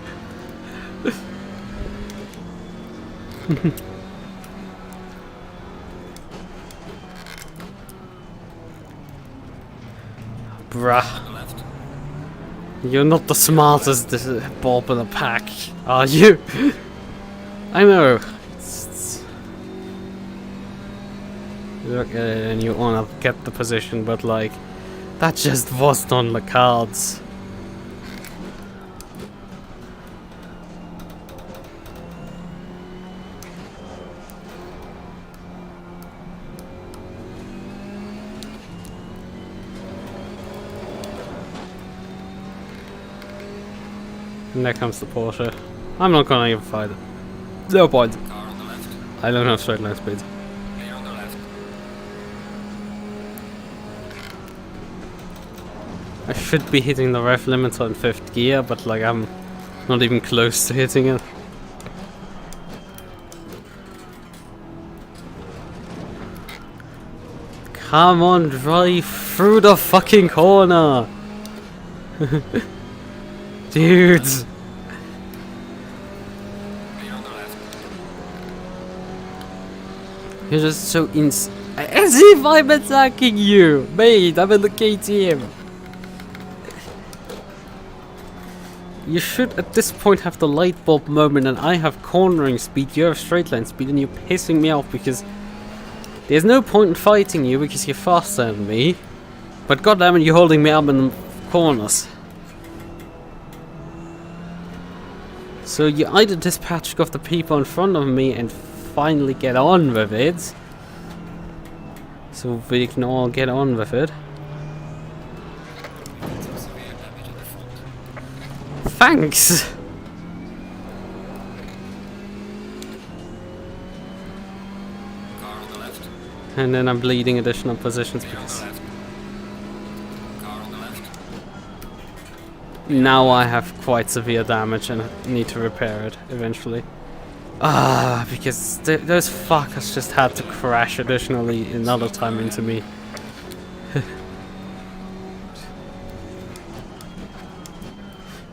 Bruh. On the left. You're not the smartest Bob in the pack, are you? I know. Look, and you wanna get the position, but like, that just wasn't on the cards. And there comes the Porsche. I'm not gonna even fight it. No point. Car on the left. I don't have straight line speed. Clear on the left. I should be hitting the rev limiter in 5th gear, but like I'm not even close to hitting it. Come on, drive through the fucking corner! Dudes! Clear on the left. You're just so as if I'm attacking you! Mate, I'm in the KTM! You should at this point have the light bulb moment, and I have cornering speed, you have straight line speed, and you're pissing me off because there's no point in fighting you because you're faster than me. But goddammit, you're holding me up in the corners. So you either dispatch of the people in front of me and finally get on with it, so we can all get on with it. Thanks! Car on the left. And then I'm bleeding additional positions Clear on the because left. Car on the left. now I have quite severe damage and I need to repair it eventually. Ah, because those fuckers just had to crash additionally another time into me.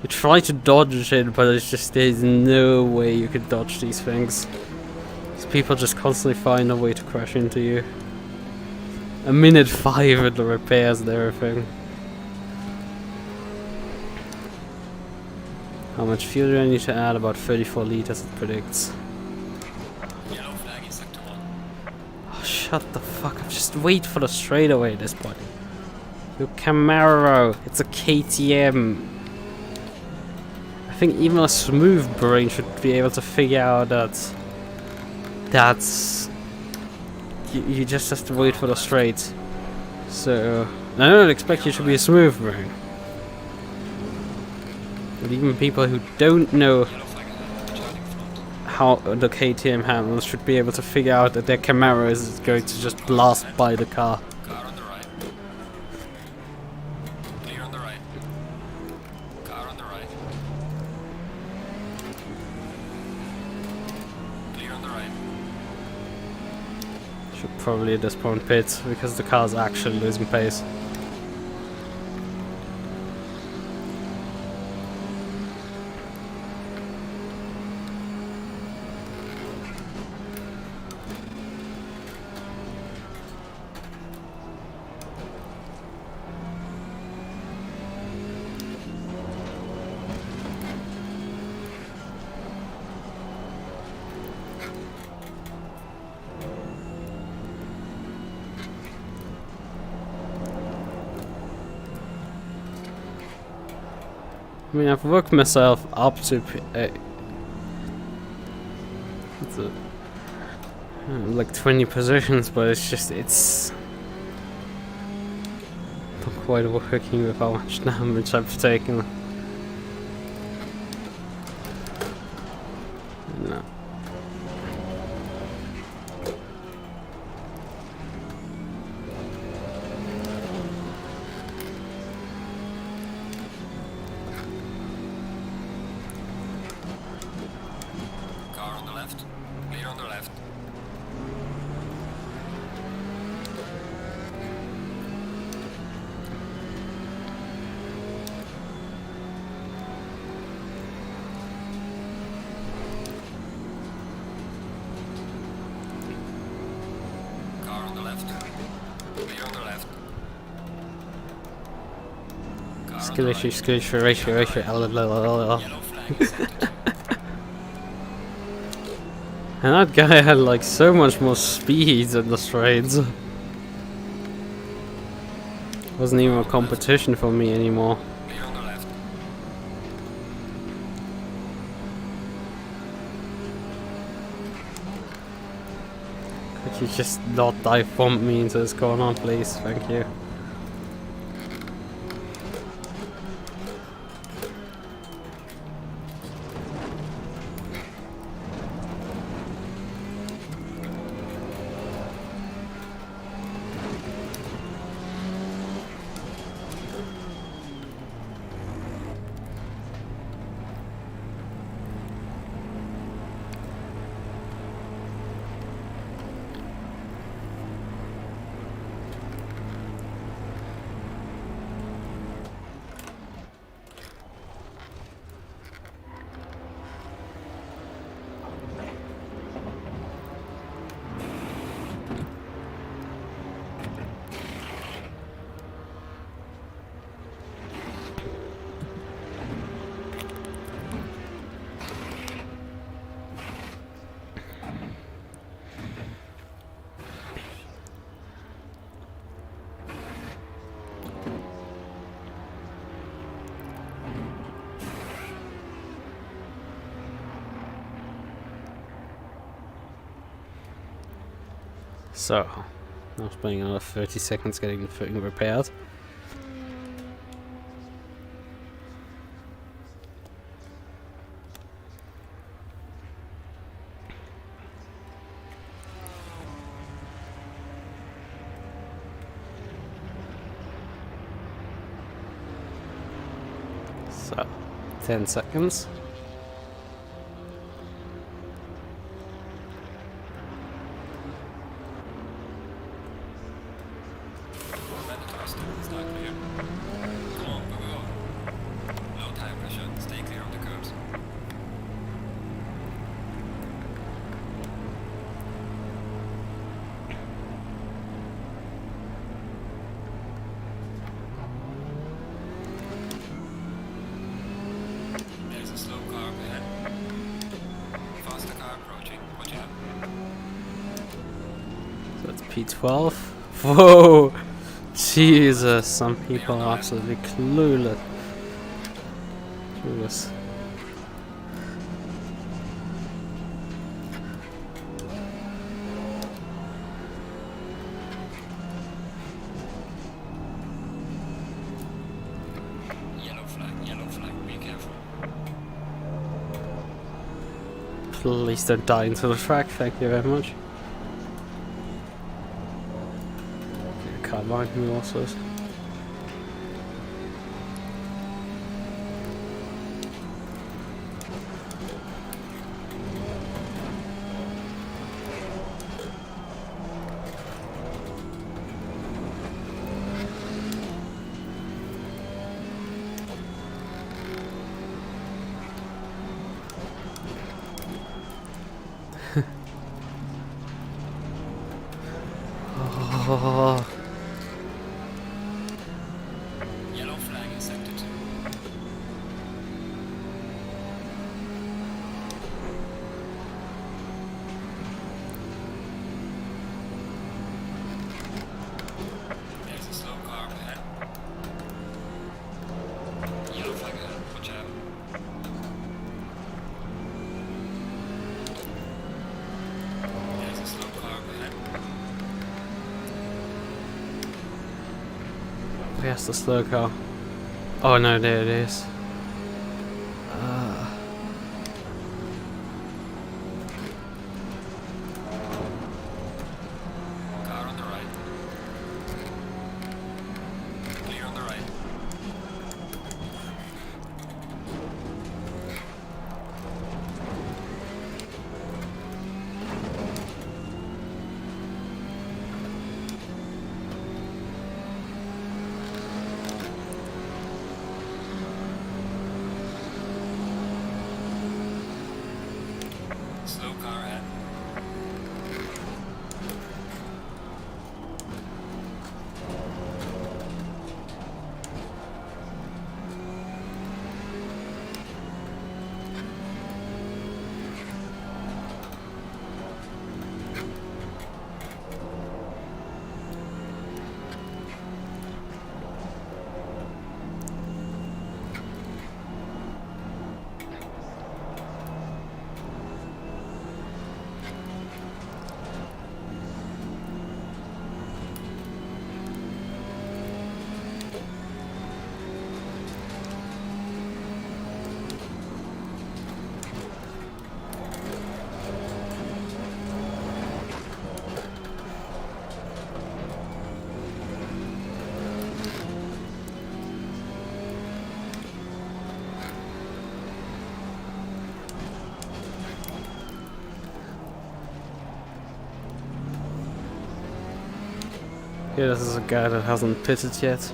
You try to dodge it, but it's just there's no way you could dodge these things. These people just constantly find a way to crash into you. A minute 5 with the repairs and everything. How much fuel do I need to add? About 34 liters it predicts. Yellow flag in sector 1. Oh, shut the fuck up. Just wait for the straightaway at this point. Your Camaro. It's a KTM. I think even a smooth brain should be able to figure out that that's... You just have to wait for the straight. So... I don't expect you to be a smooth brain. But even people who don't know Yellow flag ahead. Charging front. how the KTM handles should be able to figure out that their Camaro is going to just blast by the car. Car on the right. Clear on the right. Car on the right. Clear on the right. Should probably at this point pit because the car's actually losing pace. I mean, I've worked myself up to like 20 positions, but it's not quite working with how much damage I've taken. No. Car on the left. Clear on the left. Car on the left. Clear on the left. Car on the Skill issue, right. skill issue, ratio. Yellow flag in sector 2. And that guy had like so much more speed in the straights. Wasn't even a competition for me anymore. Clear on the left. Could you just not dive bomb me into this corner, please? Thank you. So, now spending another 30 seconds getting the thing repaired. So, 10 seconds. It's not clear. Come on, go. Low tire pressure. Stay clear of the curves. There's a slow car up ahead. Faster car approaching. Watch out. So that's P12. Whoa! Jesus, some people are absolutely clueless. Yellow flag, be careful. Please don't die into the track, thank you very much. Car behind me also. Oh. Yellow flag in sector 2. There's a slow car up ahead. Yellow flag ahead, watch out. There's a slow car up ahead. Where's the slow car? Oh no, there it is. Car on the right. Clear on the right. Slow car ahead. Yeah, this is a guy that hasn't pitted yet.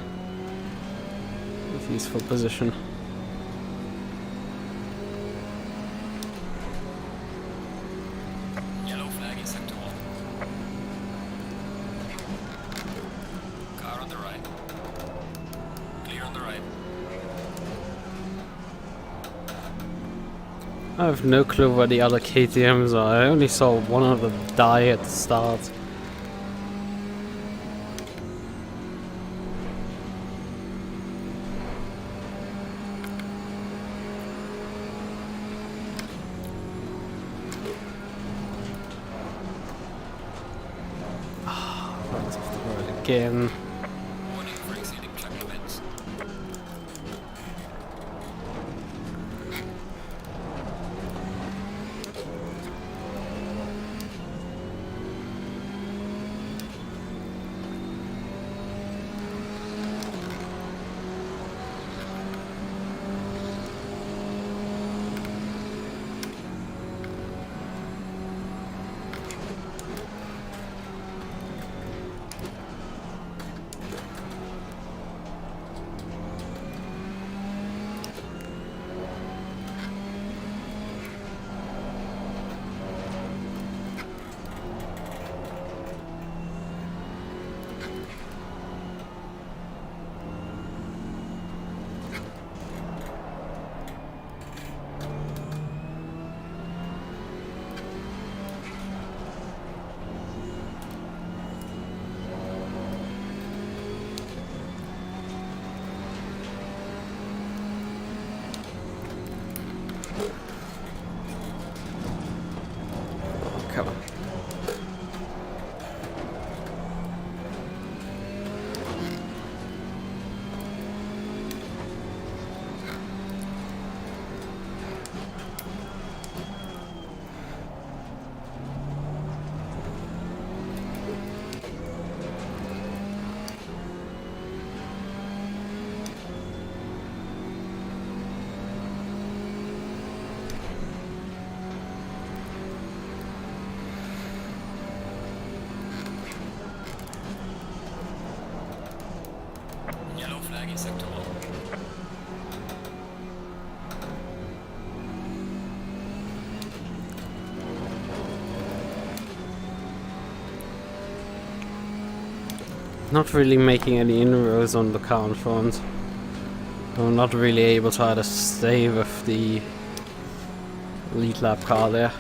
With useful position. Yellow flag in sector 1. Car on the right. Clear on the right. I have no clue where the other KTMs are. I only saw one of them die at the start. again. Warning for exceeding track limits. Come on. Yellow flag in sector 1. Not really making any inroads on the car in front. I'm not really able to either stay with the lead lap car there.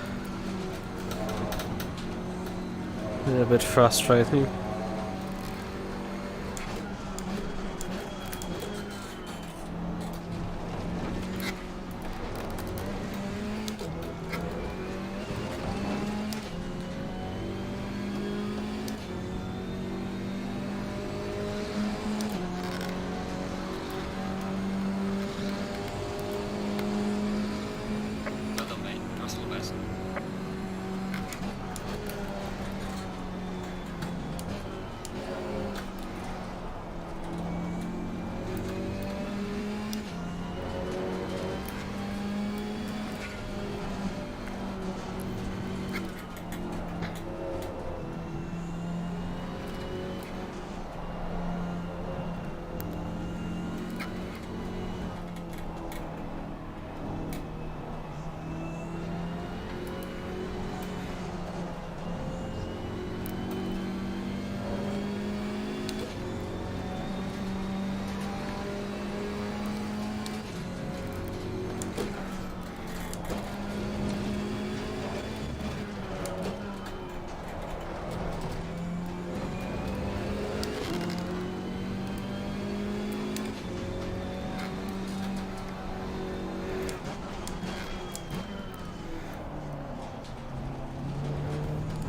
A little bit frustrating. Well done, mate. Personal best.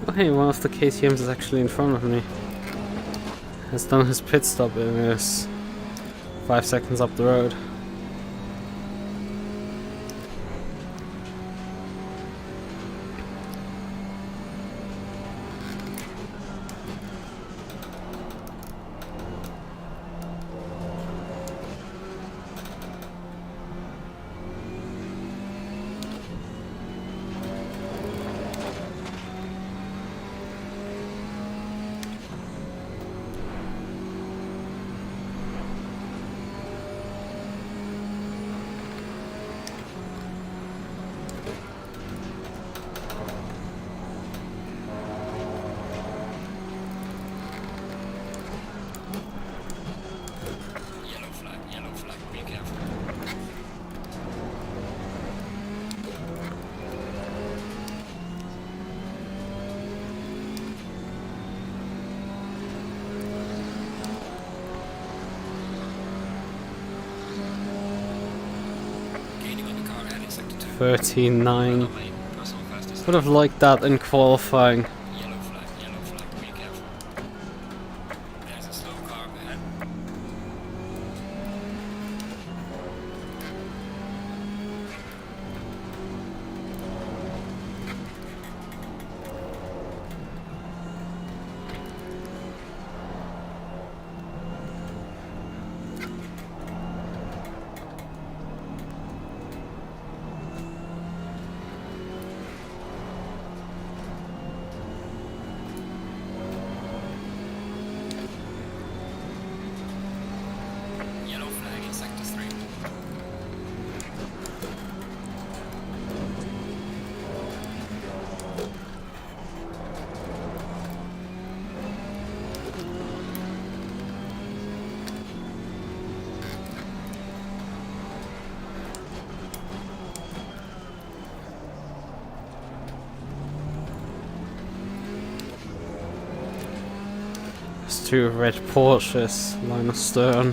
Oh, hey, one of the KTMs is actually in front of me. Has done his pit stop and is 5 seconds up the road. Yellow flag, be careful. Gaining on the car ahead in sector 2. 13.9. Well done, mate. Personal fastest. Would have liked that in qualifying. Yellow flag, be careful. There's a two red Porsches line astern.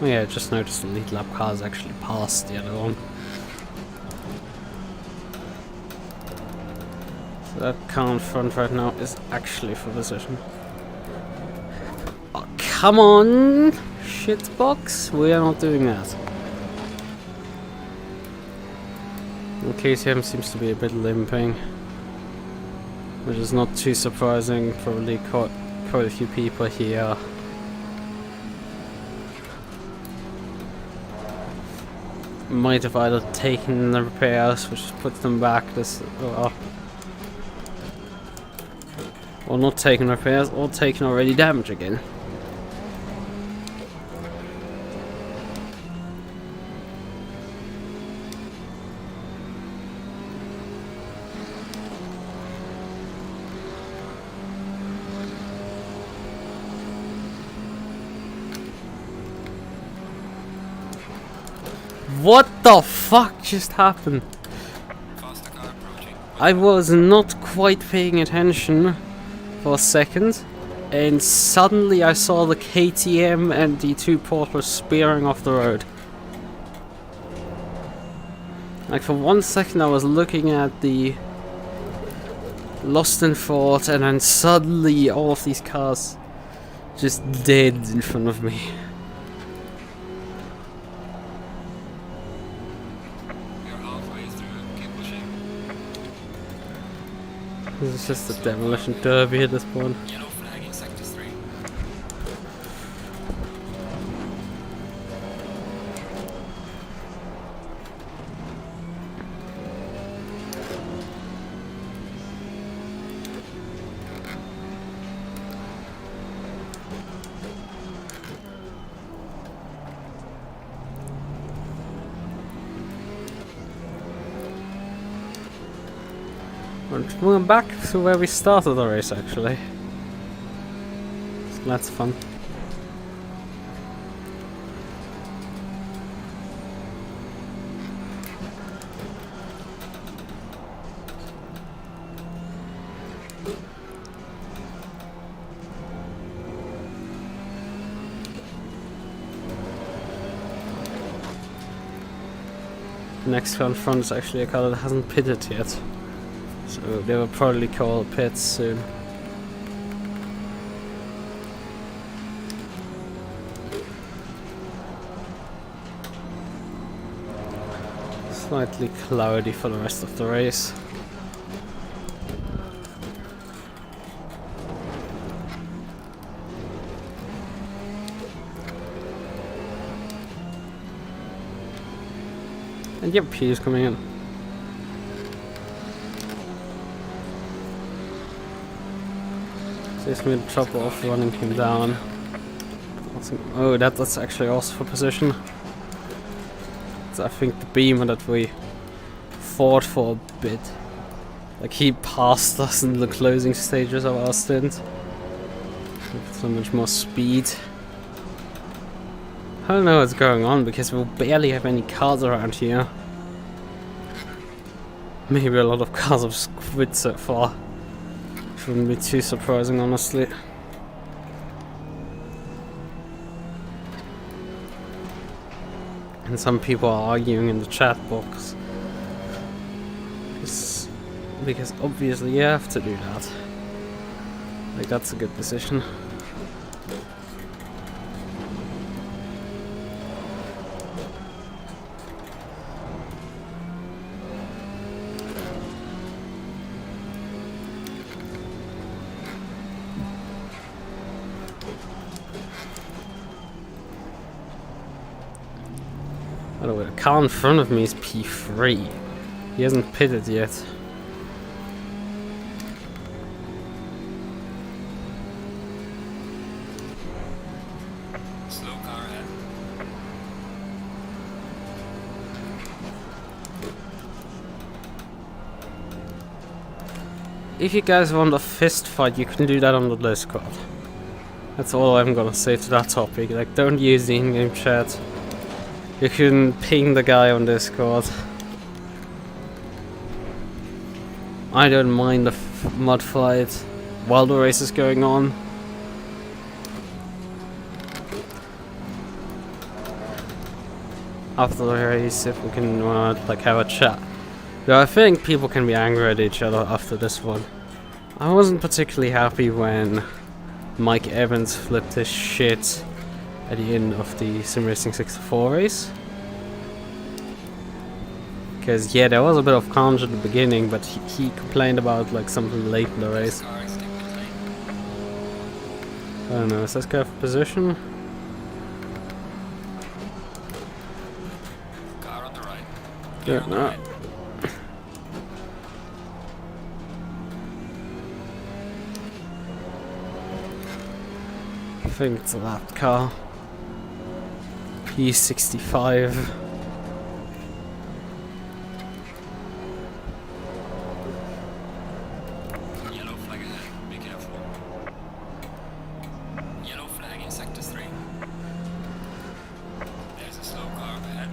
Oh yeah, I just noticed the lead lap cars actually passed the other one. So that car in front right now is actually for position. Oh, come on! Shitbox! We are not doing that. The KTM seems to be a bit limping, which is not too surprising. Probably quite a few people here. Might have either taken the repairs, which puts them back this, or not taken repairs, or taken already damage again. What the fuck just happened? Faster car approaching. I was not quite paying attention for a second, and suddenly I saw the KTM and the two Porsches spearing off the road. Like for 1 second I was looking at the lost in thought, and then suddenly all of these cars just dead in front of me. This is just a demolition derby at this point. Yellow flag in sector 3. We're back to where we started the race actually. So that's fun. The next car in front is actually a car that hasn't pitted yet. So they will probably call pits soon. Slightly cloudy for the rest of the race. And yep, he's coming in. Just made the chopper off running him down. Oh, that's actually also for position. So I think the beamer that we fought for a bit, like he passed us in the closing stages of our stint with so much more speed. I don't know what's going on because we barely have any cars around here. Maybe a lot of cars have quit so far. Wouldn't be too surprising, honestly. And some people are arguing in the chat box. Because obviously you have to do that. Like, that's a good decision. By the way, the car in front of me is P3. He hasn't pitted yet. Slow car ahead. If you guys want a fist fight, you can do that on the Discord. That's all I'm gonna say to that topic. Like, don't use the in-game chat. You can ping the guy on Discord. I don't mind the mud fight while the race is going on. After the race, if we can like have a chat. Yeah, I think people can be angry at each other after this one. I wasn't particularly happy when Mike Evans flipped his shit at the end of the Sim Racing 64 race. Because yeah, there was a bit of carnage at the beginning, but he complained about like something late in the race. I don't know, is this guy for position? Car on the right. Yeah, no. I think it's a lap car. P65. Yellow flag ahead, be careful. Yellow flag in sector 3. There's a slow car up ahead.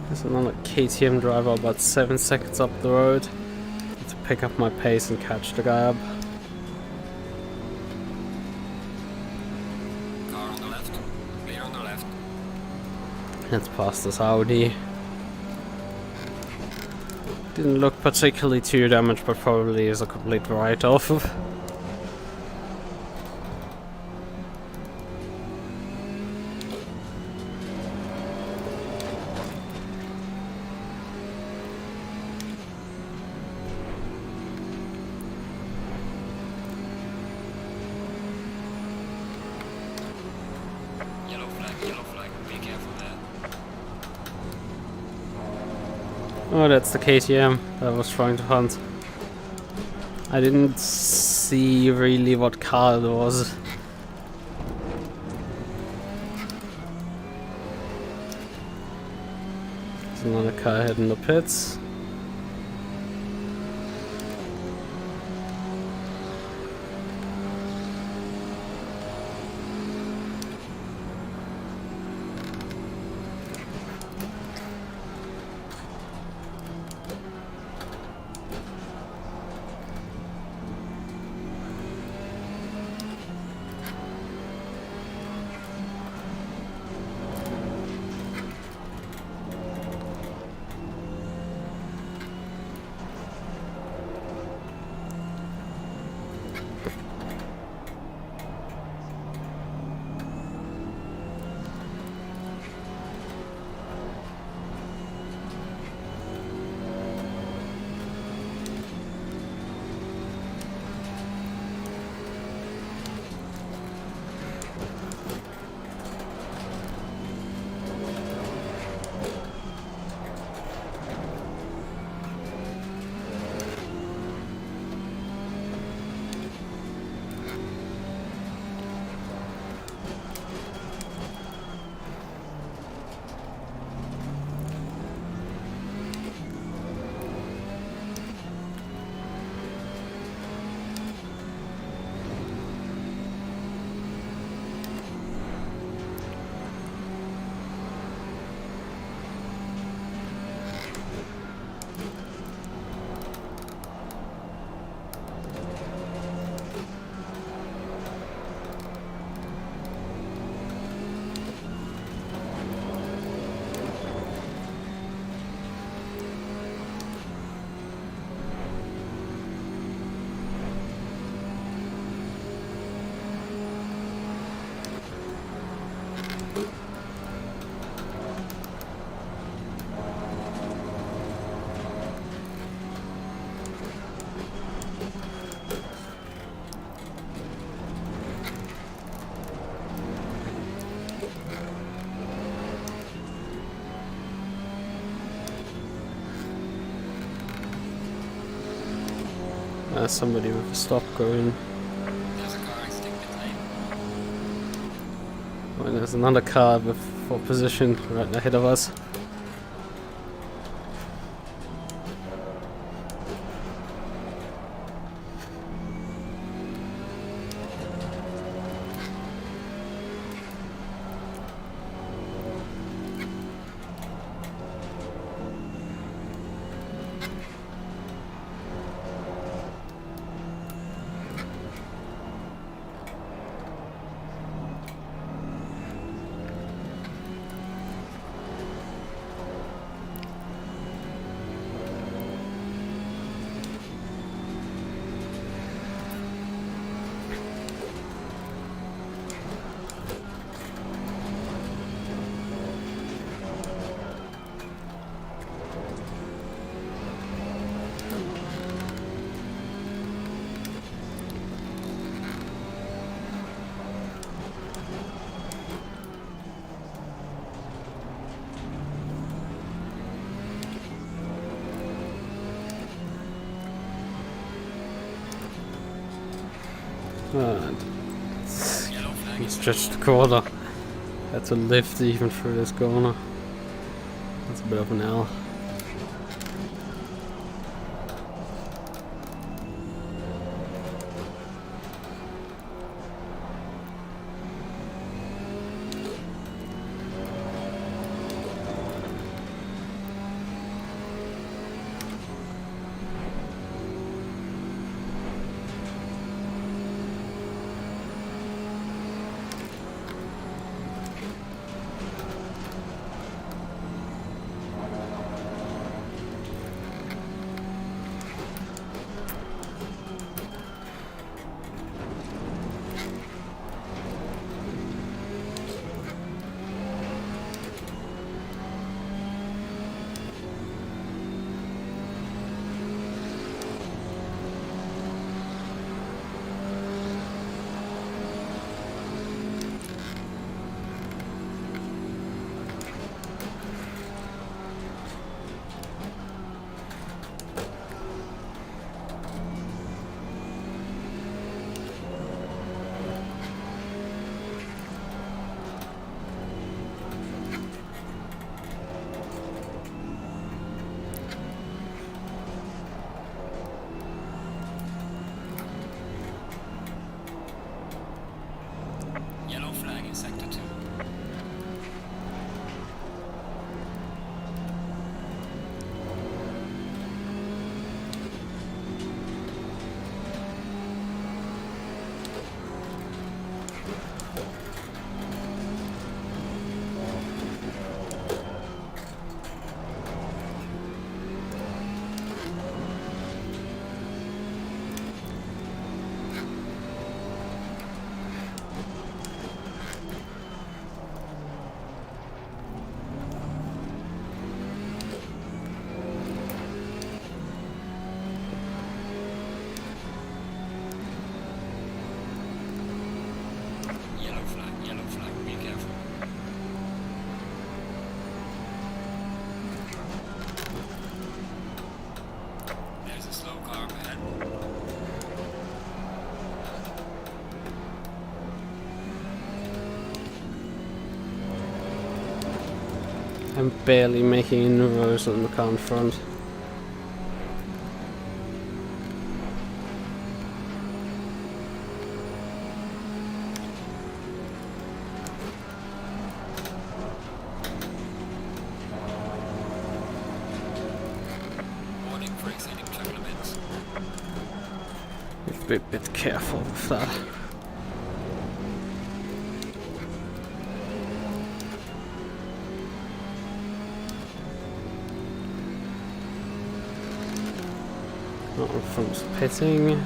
There's another KTM driver about 7 seconds up the road. Need to pick up my pace and catch the guy up. Car on the left. Clear on the left. Let's pass this Audi. Didn't look particularly too damaged, but probably is a complete write-off. Yellow flag, be careful there. Oh, that's the KTM that I was trying to hunt. I didn't see really what car it was. There's another car ahead in the pits. Somebody with a stop going. There's a car exiting pit lane. Well, there's another car with for position right ahead of us. Yellow flag is Stretched the corner. Had to lift even through this corner. That's a bit of an L. yellow flag in sector 2. Yellow flag, be careful. There's a slow car ahead. I'm barely making inroads on the car in front. Warning for exceeding track limits. Be a bit careful with that. From pitting.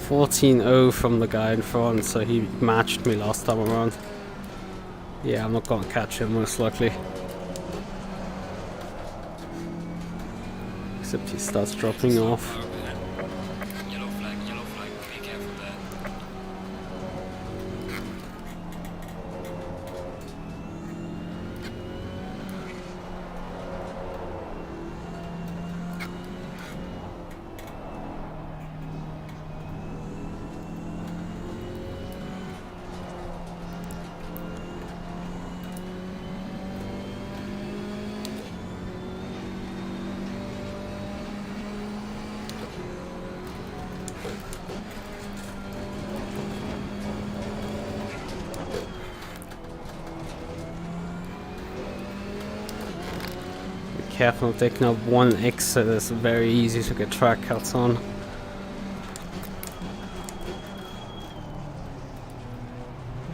14-0 from the guy in front, so he matched me last time around. Yeah, I'm not gonna catch him most likely. Except he starts dropping off. Car ahead. Yellow flag, be careful there. careful of taking up one exit. It's very easy to get track cuts on.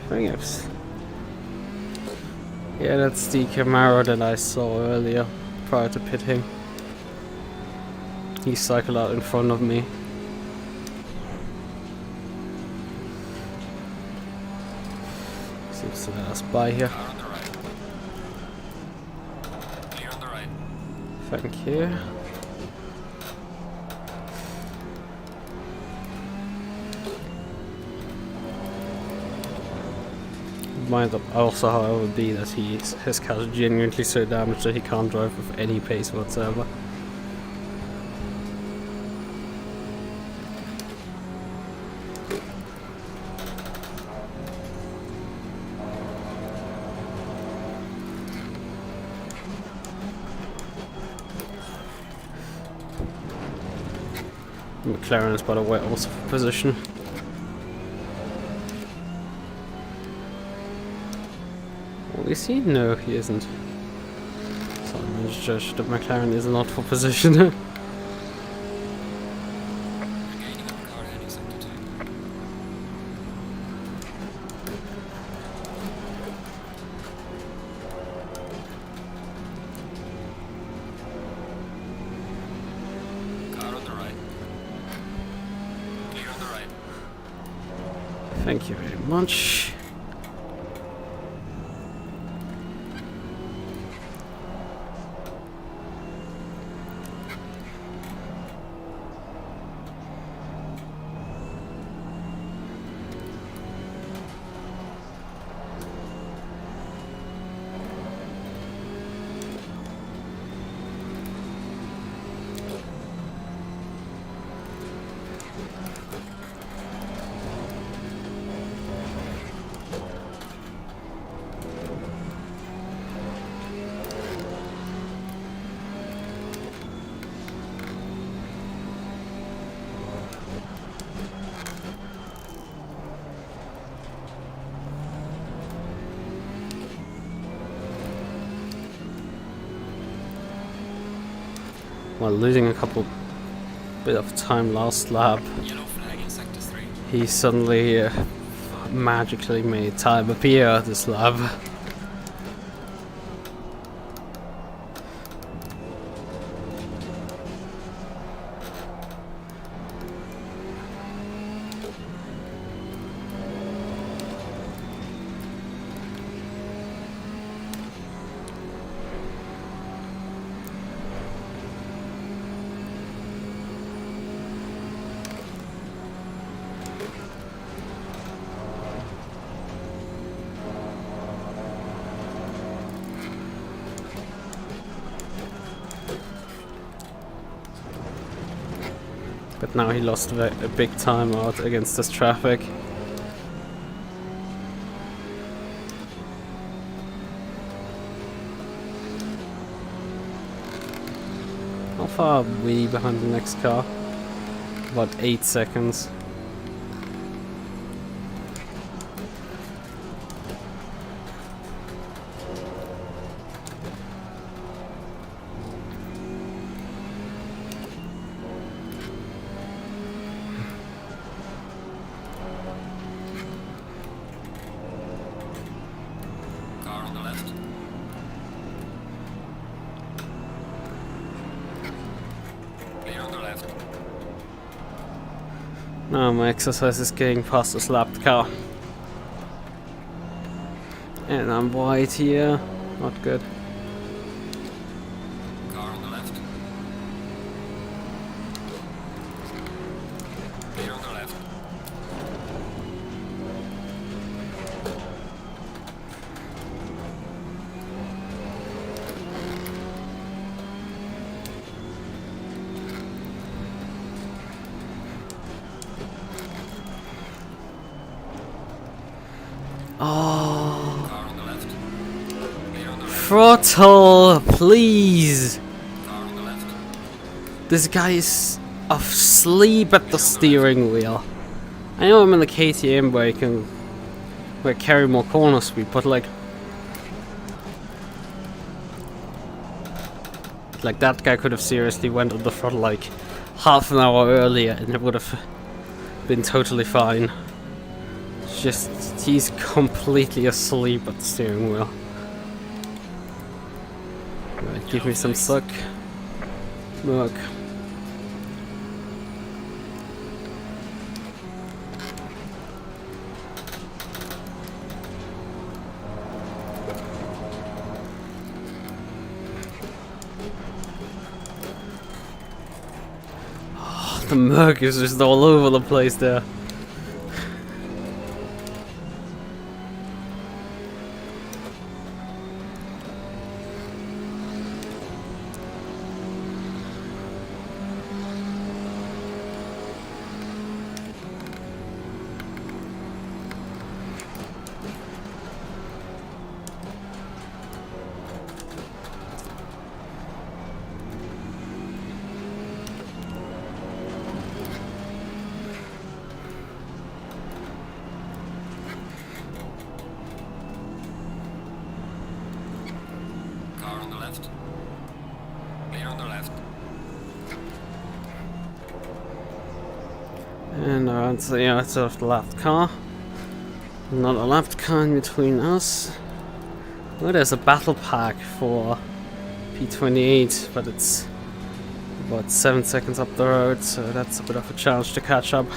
I think it's... yeah, that's the Camaro that I saw earlier, prior to pitting. He cycled out in front of me. Seems to let us by here. Car on the right. Clear on the right. Thank you. Mind also, however, be that his car is genuinely so damaged that he can't drive with any pace whatsoever. McLaren is, by the way, also for position. Is he? No, he isn't. So I'm going to judge that McLaren is not for position. Regaining of car heading sector 2. Car on the right. Clear on the right. Thank you very much. While losing a bit of time last lap, Yellow flag in sector 3. he suddenly magically made time appear this lap. But now he lost a big time out against this traffic. How far are we behind the next car? About 8 seconds. Car on the left. Clear on the left. Now my exercise is getting past the slapped car. And I'm wide here. Not good. Car on the left. Clear on the left. Oh, Car on the left. Clear on the left. throttle, please. Car on the left. This guy is asleep at the steering wheel. I know I'm in the KTM where I carry more corner speed, but like, Like, that guy could have seriously went on the throttle like half an hour earlier and it would have been totally fine. It's just, he's completely asleep at the steering wheel. Right, give me some suck. Look. The MUQU is just all over the place there. And around to the outside of the left car. Not a left car in between us. Oh, there's a battle pack for P28, but it's about 7 seconds up the road, so that's a bit of a challenge to catch up.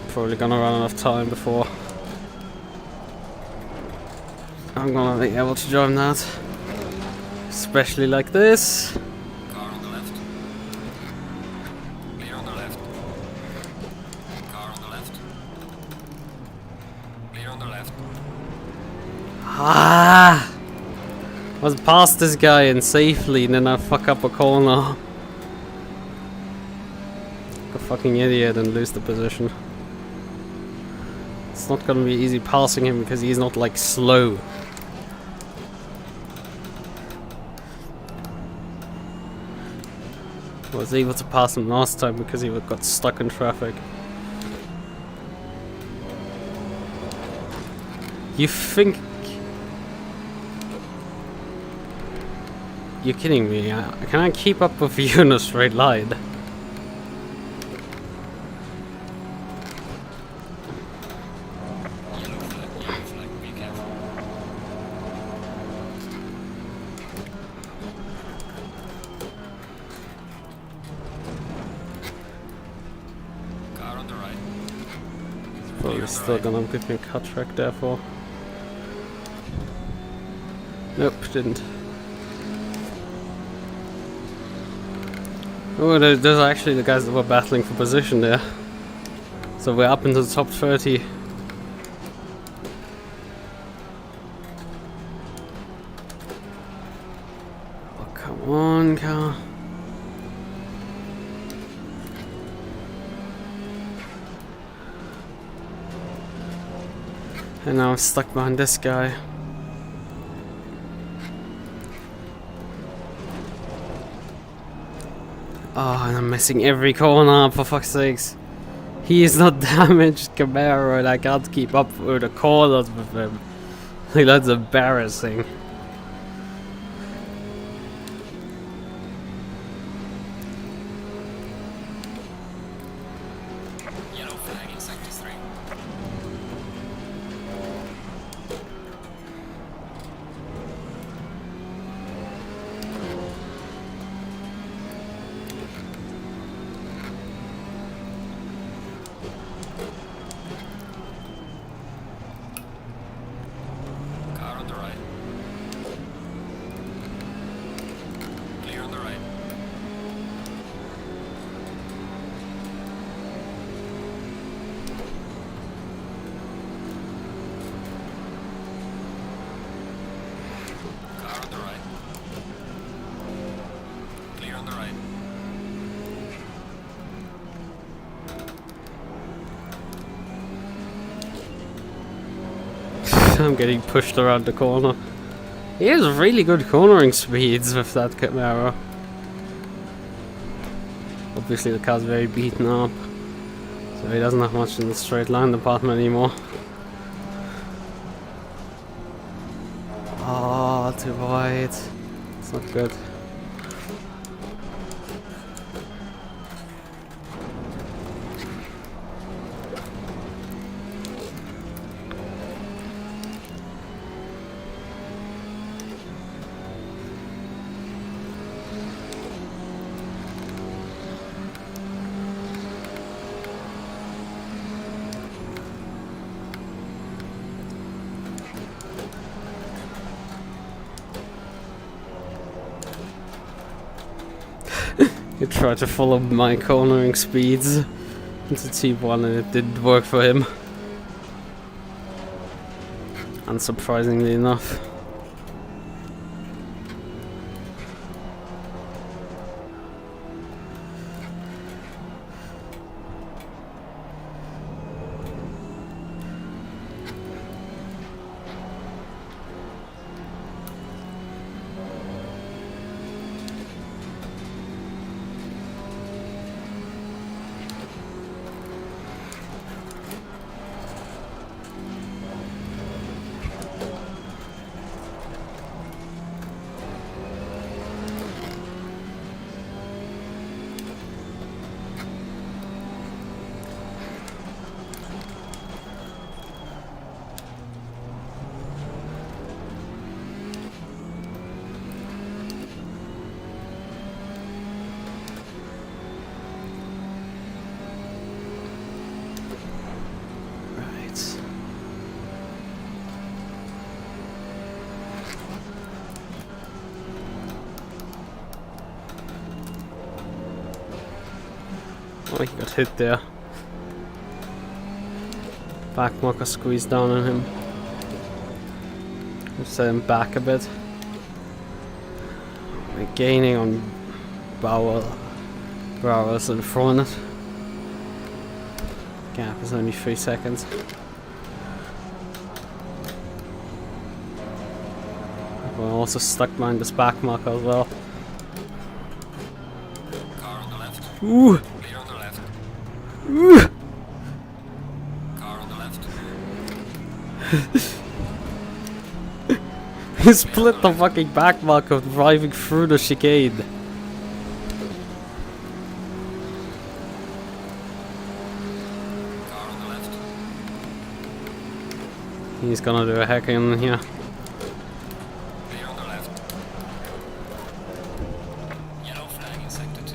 Probably gonna run out of time before I'm gonna be able to join that. Especially like this. Car on the left. Clear on the left. Car on the left. Clear on the left. Ah! I was past this guy and safely, and then I fuck up a corner. Like a fucking idiot and lose the position. It's not gonna be easy passing him because he's not like slow. I was able to pass him last time because he got stuck in traffic. You think... You're kidding me? Can I keep up with you in a straight line? Yellow flag, be careful. Car on the right. Probably still gonna give me a cut track therefore. Nope, didn't. Oh, there's actually the guys that were battling for position there. So we're up into the top 30. Oh, come on, car. And now I'm stuck behind this guy. Oh, and I'm missing every corner, for fuck's sakes. He is not damaged, Camaro, and I can't keep up with the corners with him. Like, that's embarrassing. Yellow flag in sector 3. Car on the right. Clear on the right. Car on the right. Clear on the right. I'm getting pushed around the corner. He has really good cornering speeds with that Camaro. Obviously the car's very beaten up, so he doesn't have much in the straight line department anymore. Oh, too wide. It's not good. He tried to follow my cornering speeds into T1 and it didn't work for him. Unsurprisingly enough. Oh, he got hit there. Backmarker squeezed down on him. Set him back a bit. We're gaining on Bowers in front. Gap is only 3 seconds. We're also stuck behind this backmarker as well. Car on the left. Ooh! Clear on the left. Ooh! Car on the left. He split the fucking backmarker driving through the chicane. Car on the left. He's gonna do a hack in here. Clear on the left. Yellow flag in sector 2.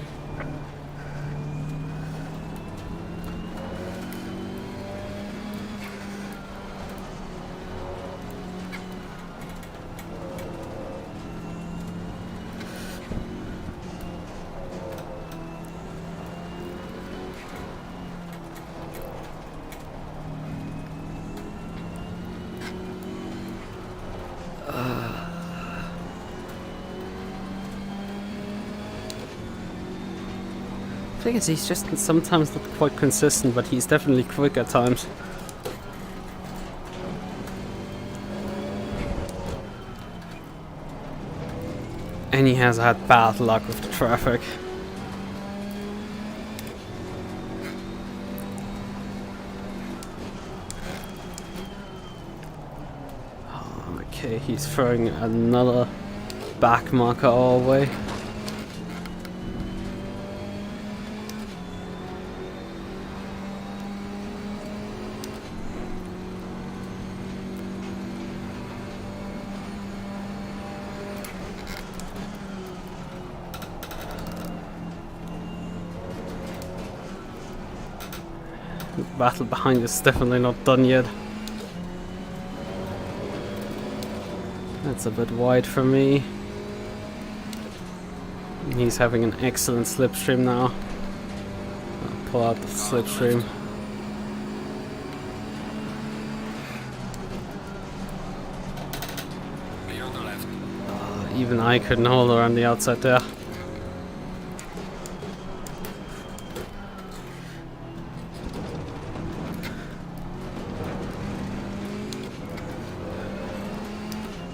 The thing is, he's just sometimes not quite consistent, but he's definitely quick at times. And he has had bad luck with the traffic. Okay, he's throwing another back marker our way. The battle behind is definitely not done yet. That's a bit wide for me. He's having an excellent slipstream now. I'll pull out the slipstream. Clear on the left. Even I couldn't hold her on the outside there.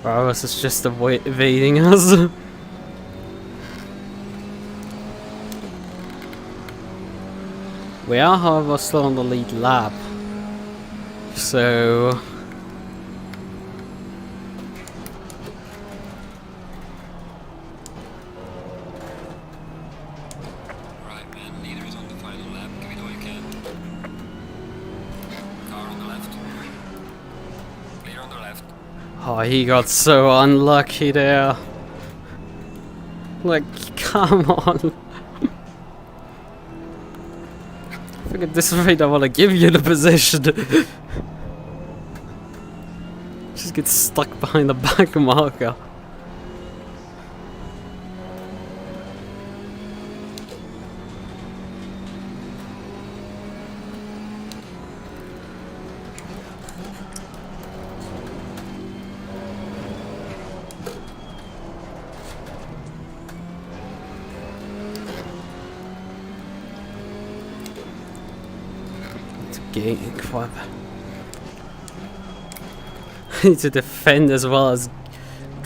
Wow, this is just evading us. We are, however, still on the lead lap. So... left. Oh, he got so unlucky there. Like, come on. I think at this rate I want to give you the position. Just get stuck behind the back marker. Quite. I need to defend as well as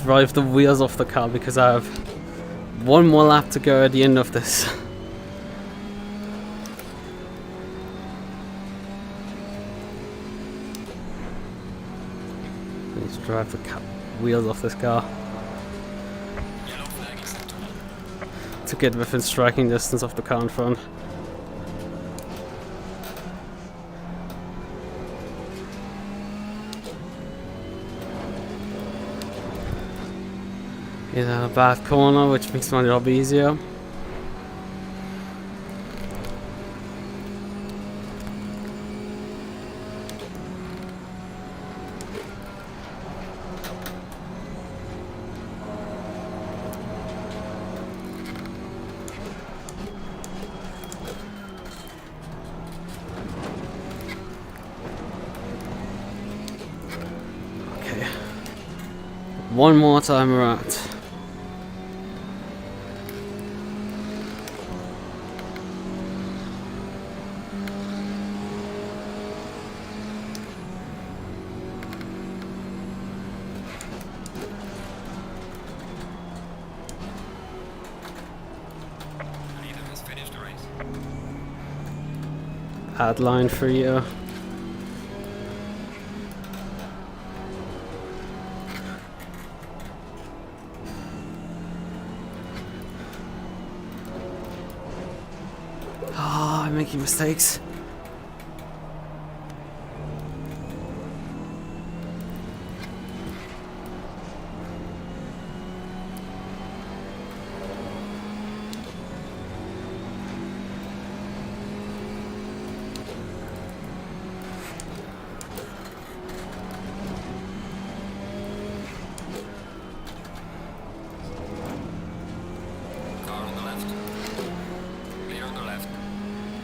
drive the wheels off the car because I have one more lap to go at the end of this. I need to drive the wheels off this car to get within striking distance of the car in front. In a bad corner, which makes my job easier. Okay. One more time around. Bad line for you. Ah, I'm making mistakes.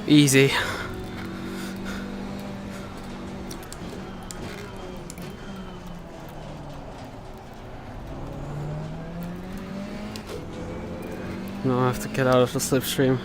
Easy. Now I have to get out of the slipstream.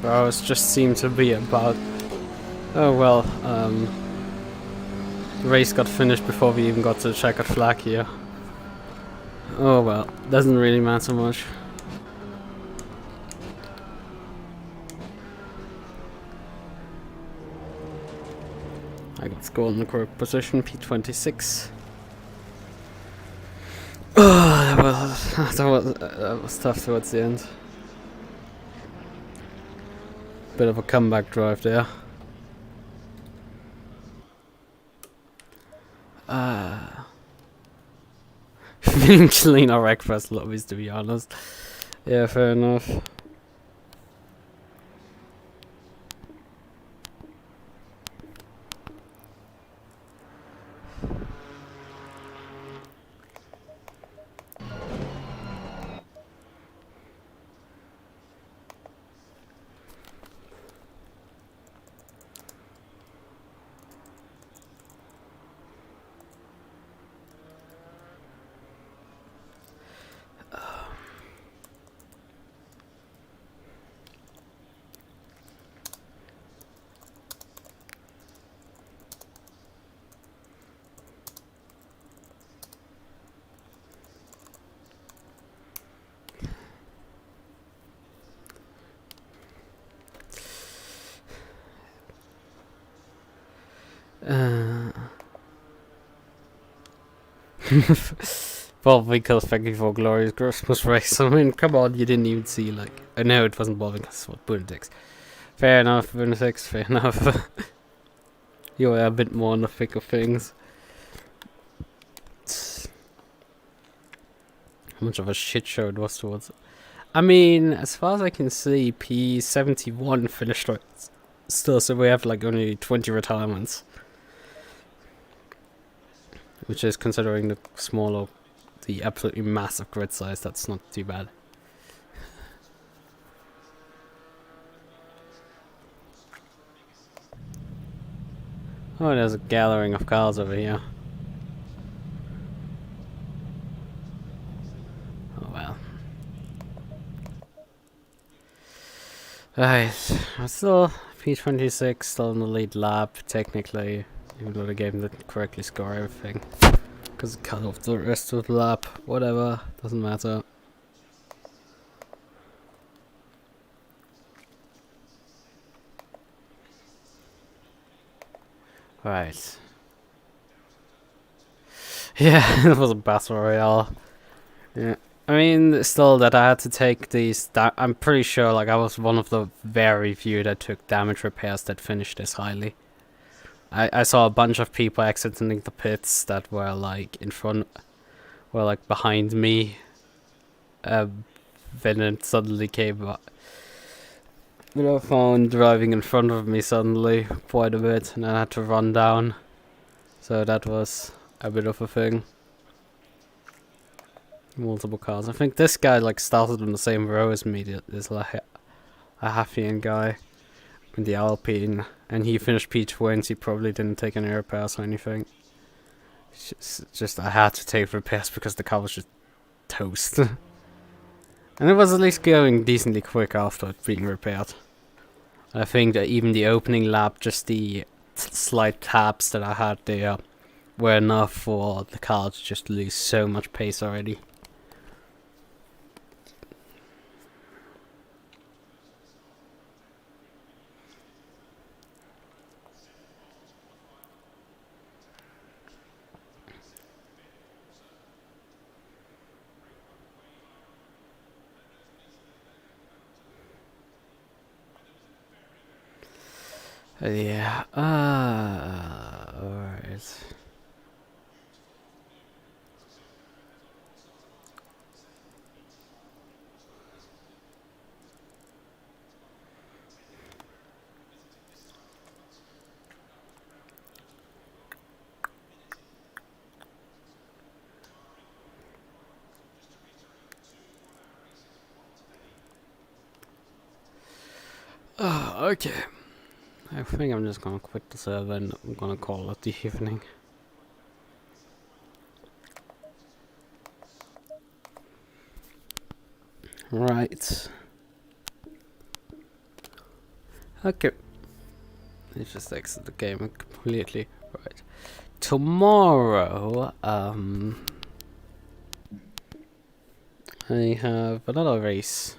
Bro, it just seemed to be about... Oh well, the race got finished before we even got to the checkered flag here. Oh well, doesn't really matter much. I got scored in the correct position, P26. Oh, that was tough towards the end. Bit of a comeback drive there. Feeling clean our breakfast lobbies, to be honest. Yeah, fair enough. Well, because thank you for glorious Christmas race. I mean, come on, you didn't even see, like... Oh, no, it wasn't bothering because it was Boonatix. Fair enough, Boonatix, fair enough. You were a bit more on the thick of things. How much of a shit show it was towards... I mean, as far as I can see, P71 finished still, so we have like only 20 retirements. Which is, considering the smaller, the absolutely massive grid size, that's not too bad. Oh, there's a gathering of cars over here. Oh well. Right, I'm still P26, still in the lead lap, technically. Even though the game didn't correctly score everything. Because it cut off the rest of the lap. Whatever, doesn't matter. Right. Yeah, it was a battle royale. Yeah. I mean, still that I had to take these... I'm pretty sure like I was one of the very few that took damage repairs that finished this highly. I saw a bunch of people exiting the pits that were like in front... Were like behind me. Then it suddenly came up. I found driving in front of me suddenly quite a bit, and I had to run down. So that was a bit of a thing. Multiple cars. I think this guy like started in the same row as me. There's like a Haffian guy in the Alpine, and he finished P20. Probably didn't take any repairs or anything. It's just I had to take repairs because the car was just toast. And it was at least going decently quick after it being repaired. I think that even the opening lap, just the slight taps that I had there, were enough for the car to just lose so much pace already. Yeah, alright. Okay. I think I'm just gonna quit the server and I'm gonna call it the evening. Right. Okay. Let's just exit the game completely. Right. Tomorrow, I have another race.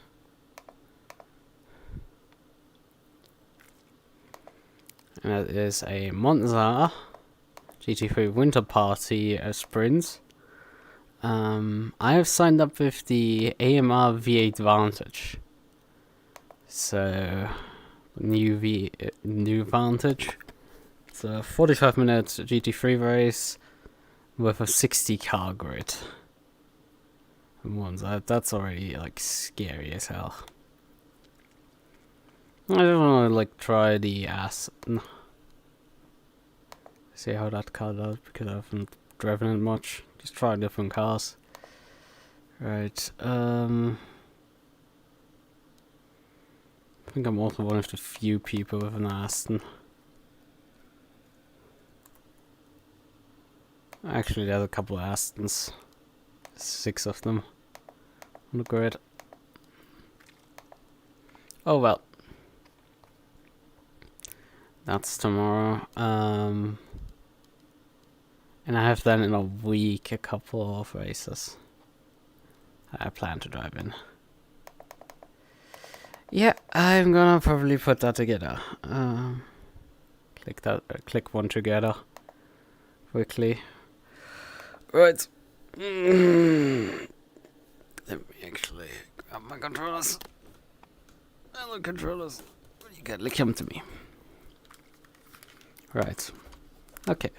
And that is a Monza GT4 Winter Party sprint. I have signed up with the AMR V8 Vantage. So, new Vantage. It's a 45-minute GT3 race with a 60 car grid. And that's already like scary as hell. I don't want to like try the see how that car does because I haven't driven it much. Just try different cars. Right. I think I'm also one of the few people with an Aston. Actually, there's a couple of Astons. 6 of them on the grid. Oh well. That's tomorrow. And I have then in a week a couple of races I plan to drive in. Yeah, I'm gonna probably put that together. Click one together quickly. Right. Let me actually grab my controllers. Hello, controllers. You gotta come to me. Right. Okay.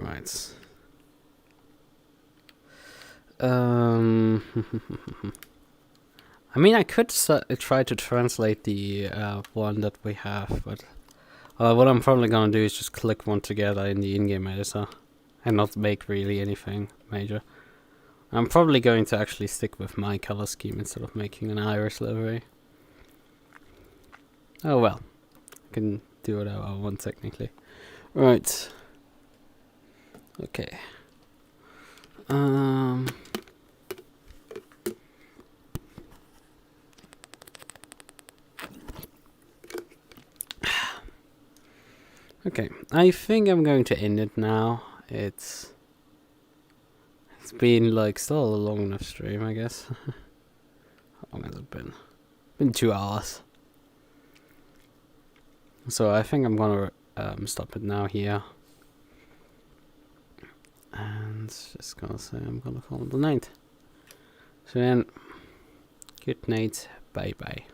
Right. I mean, I could try to translate the one that we have, but what I'm probably gonna do is just click one together in the in-game editor and not make really anything major. I'm probably going to actually stick with my color scheme instead of making an iris livery. Oh well, I can do whatever I want technically. Right. Okay. Okay, I think I'm going to end it now. It's been like still a long enough stream, I guess. How long has it been? Been 2 hours. So I think I'm gonna stop it now here. And just gonna say I'm gonna call it the night. So then, good night, bye bye.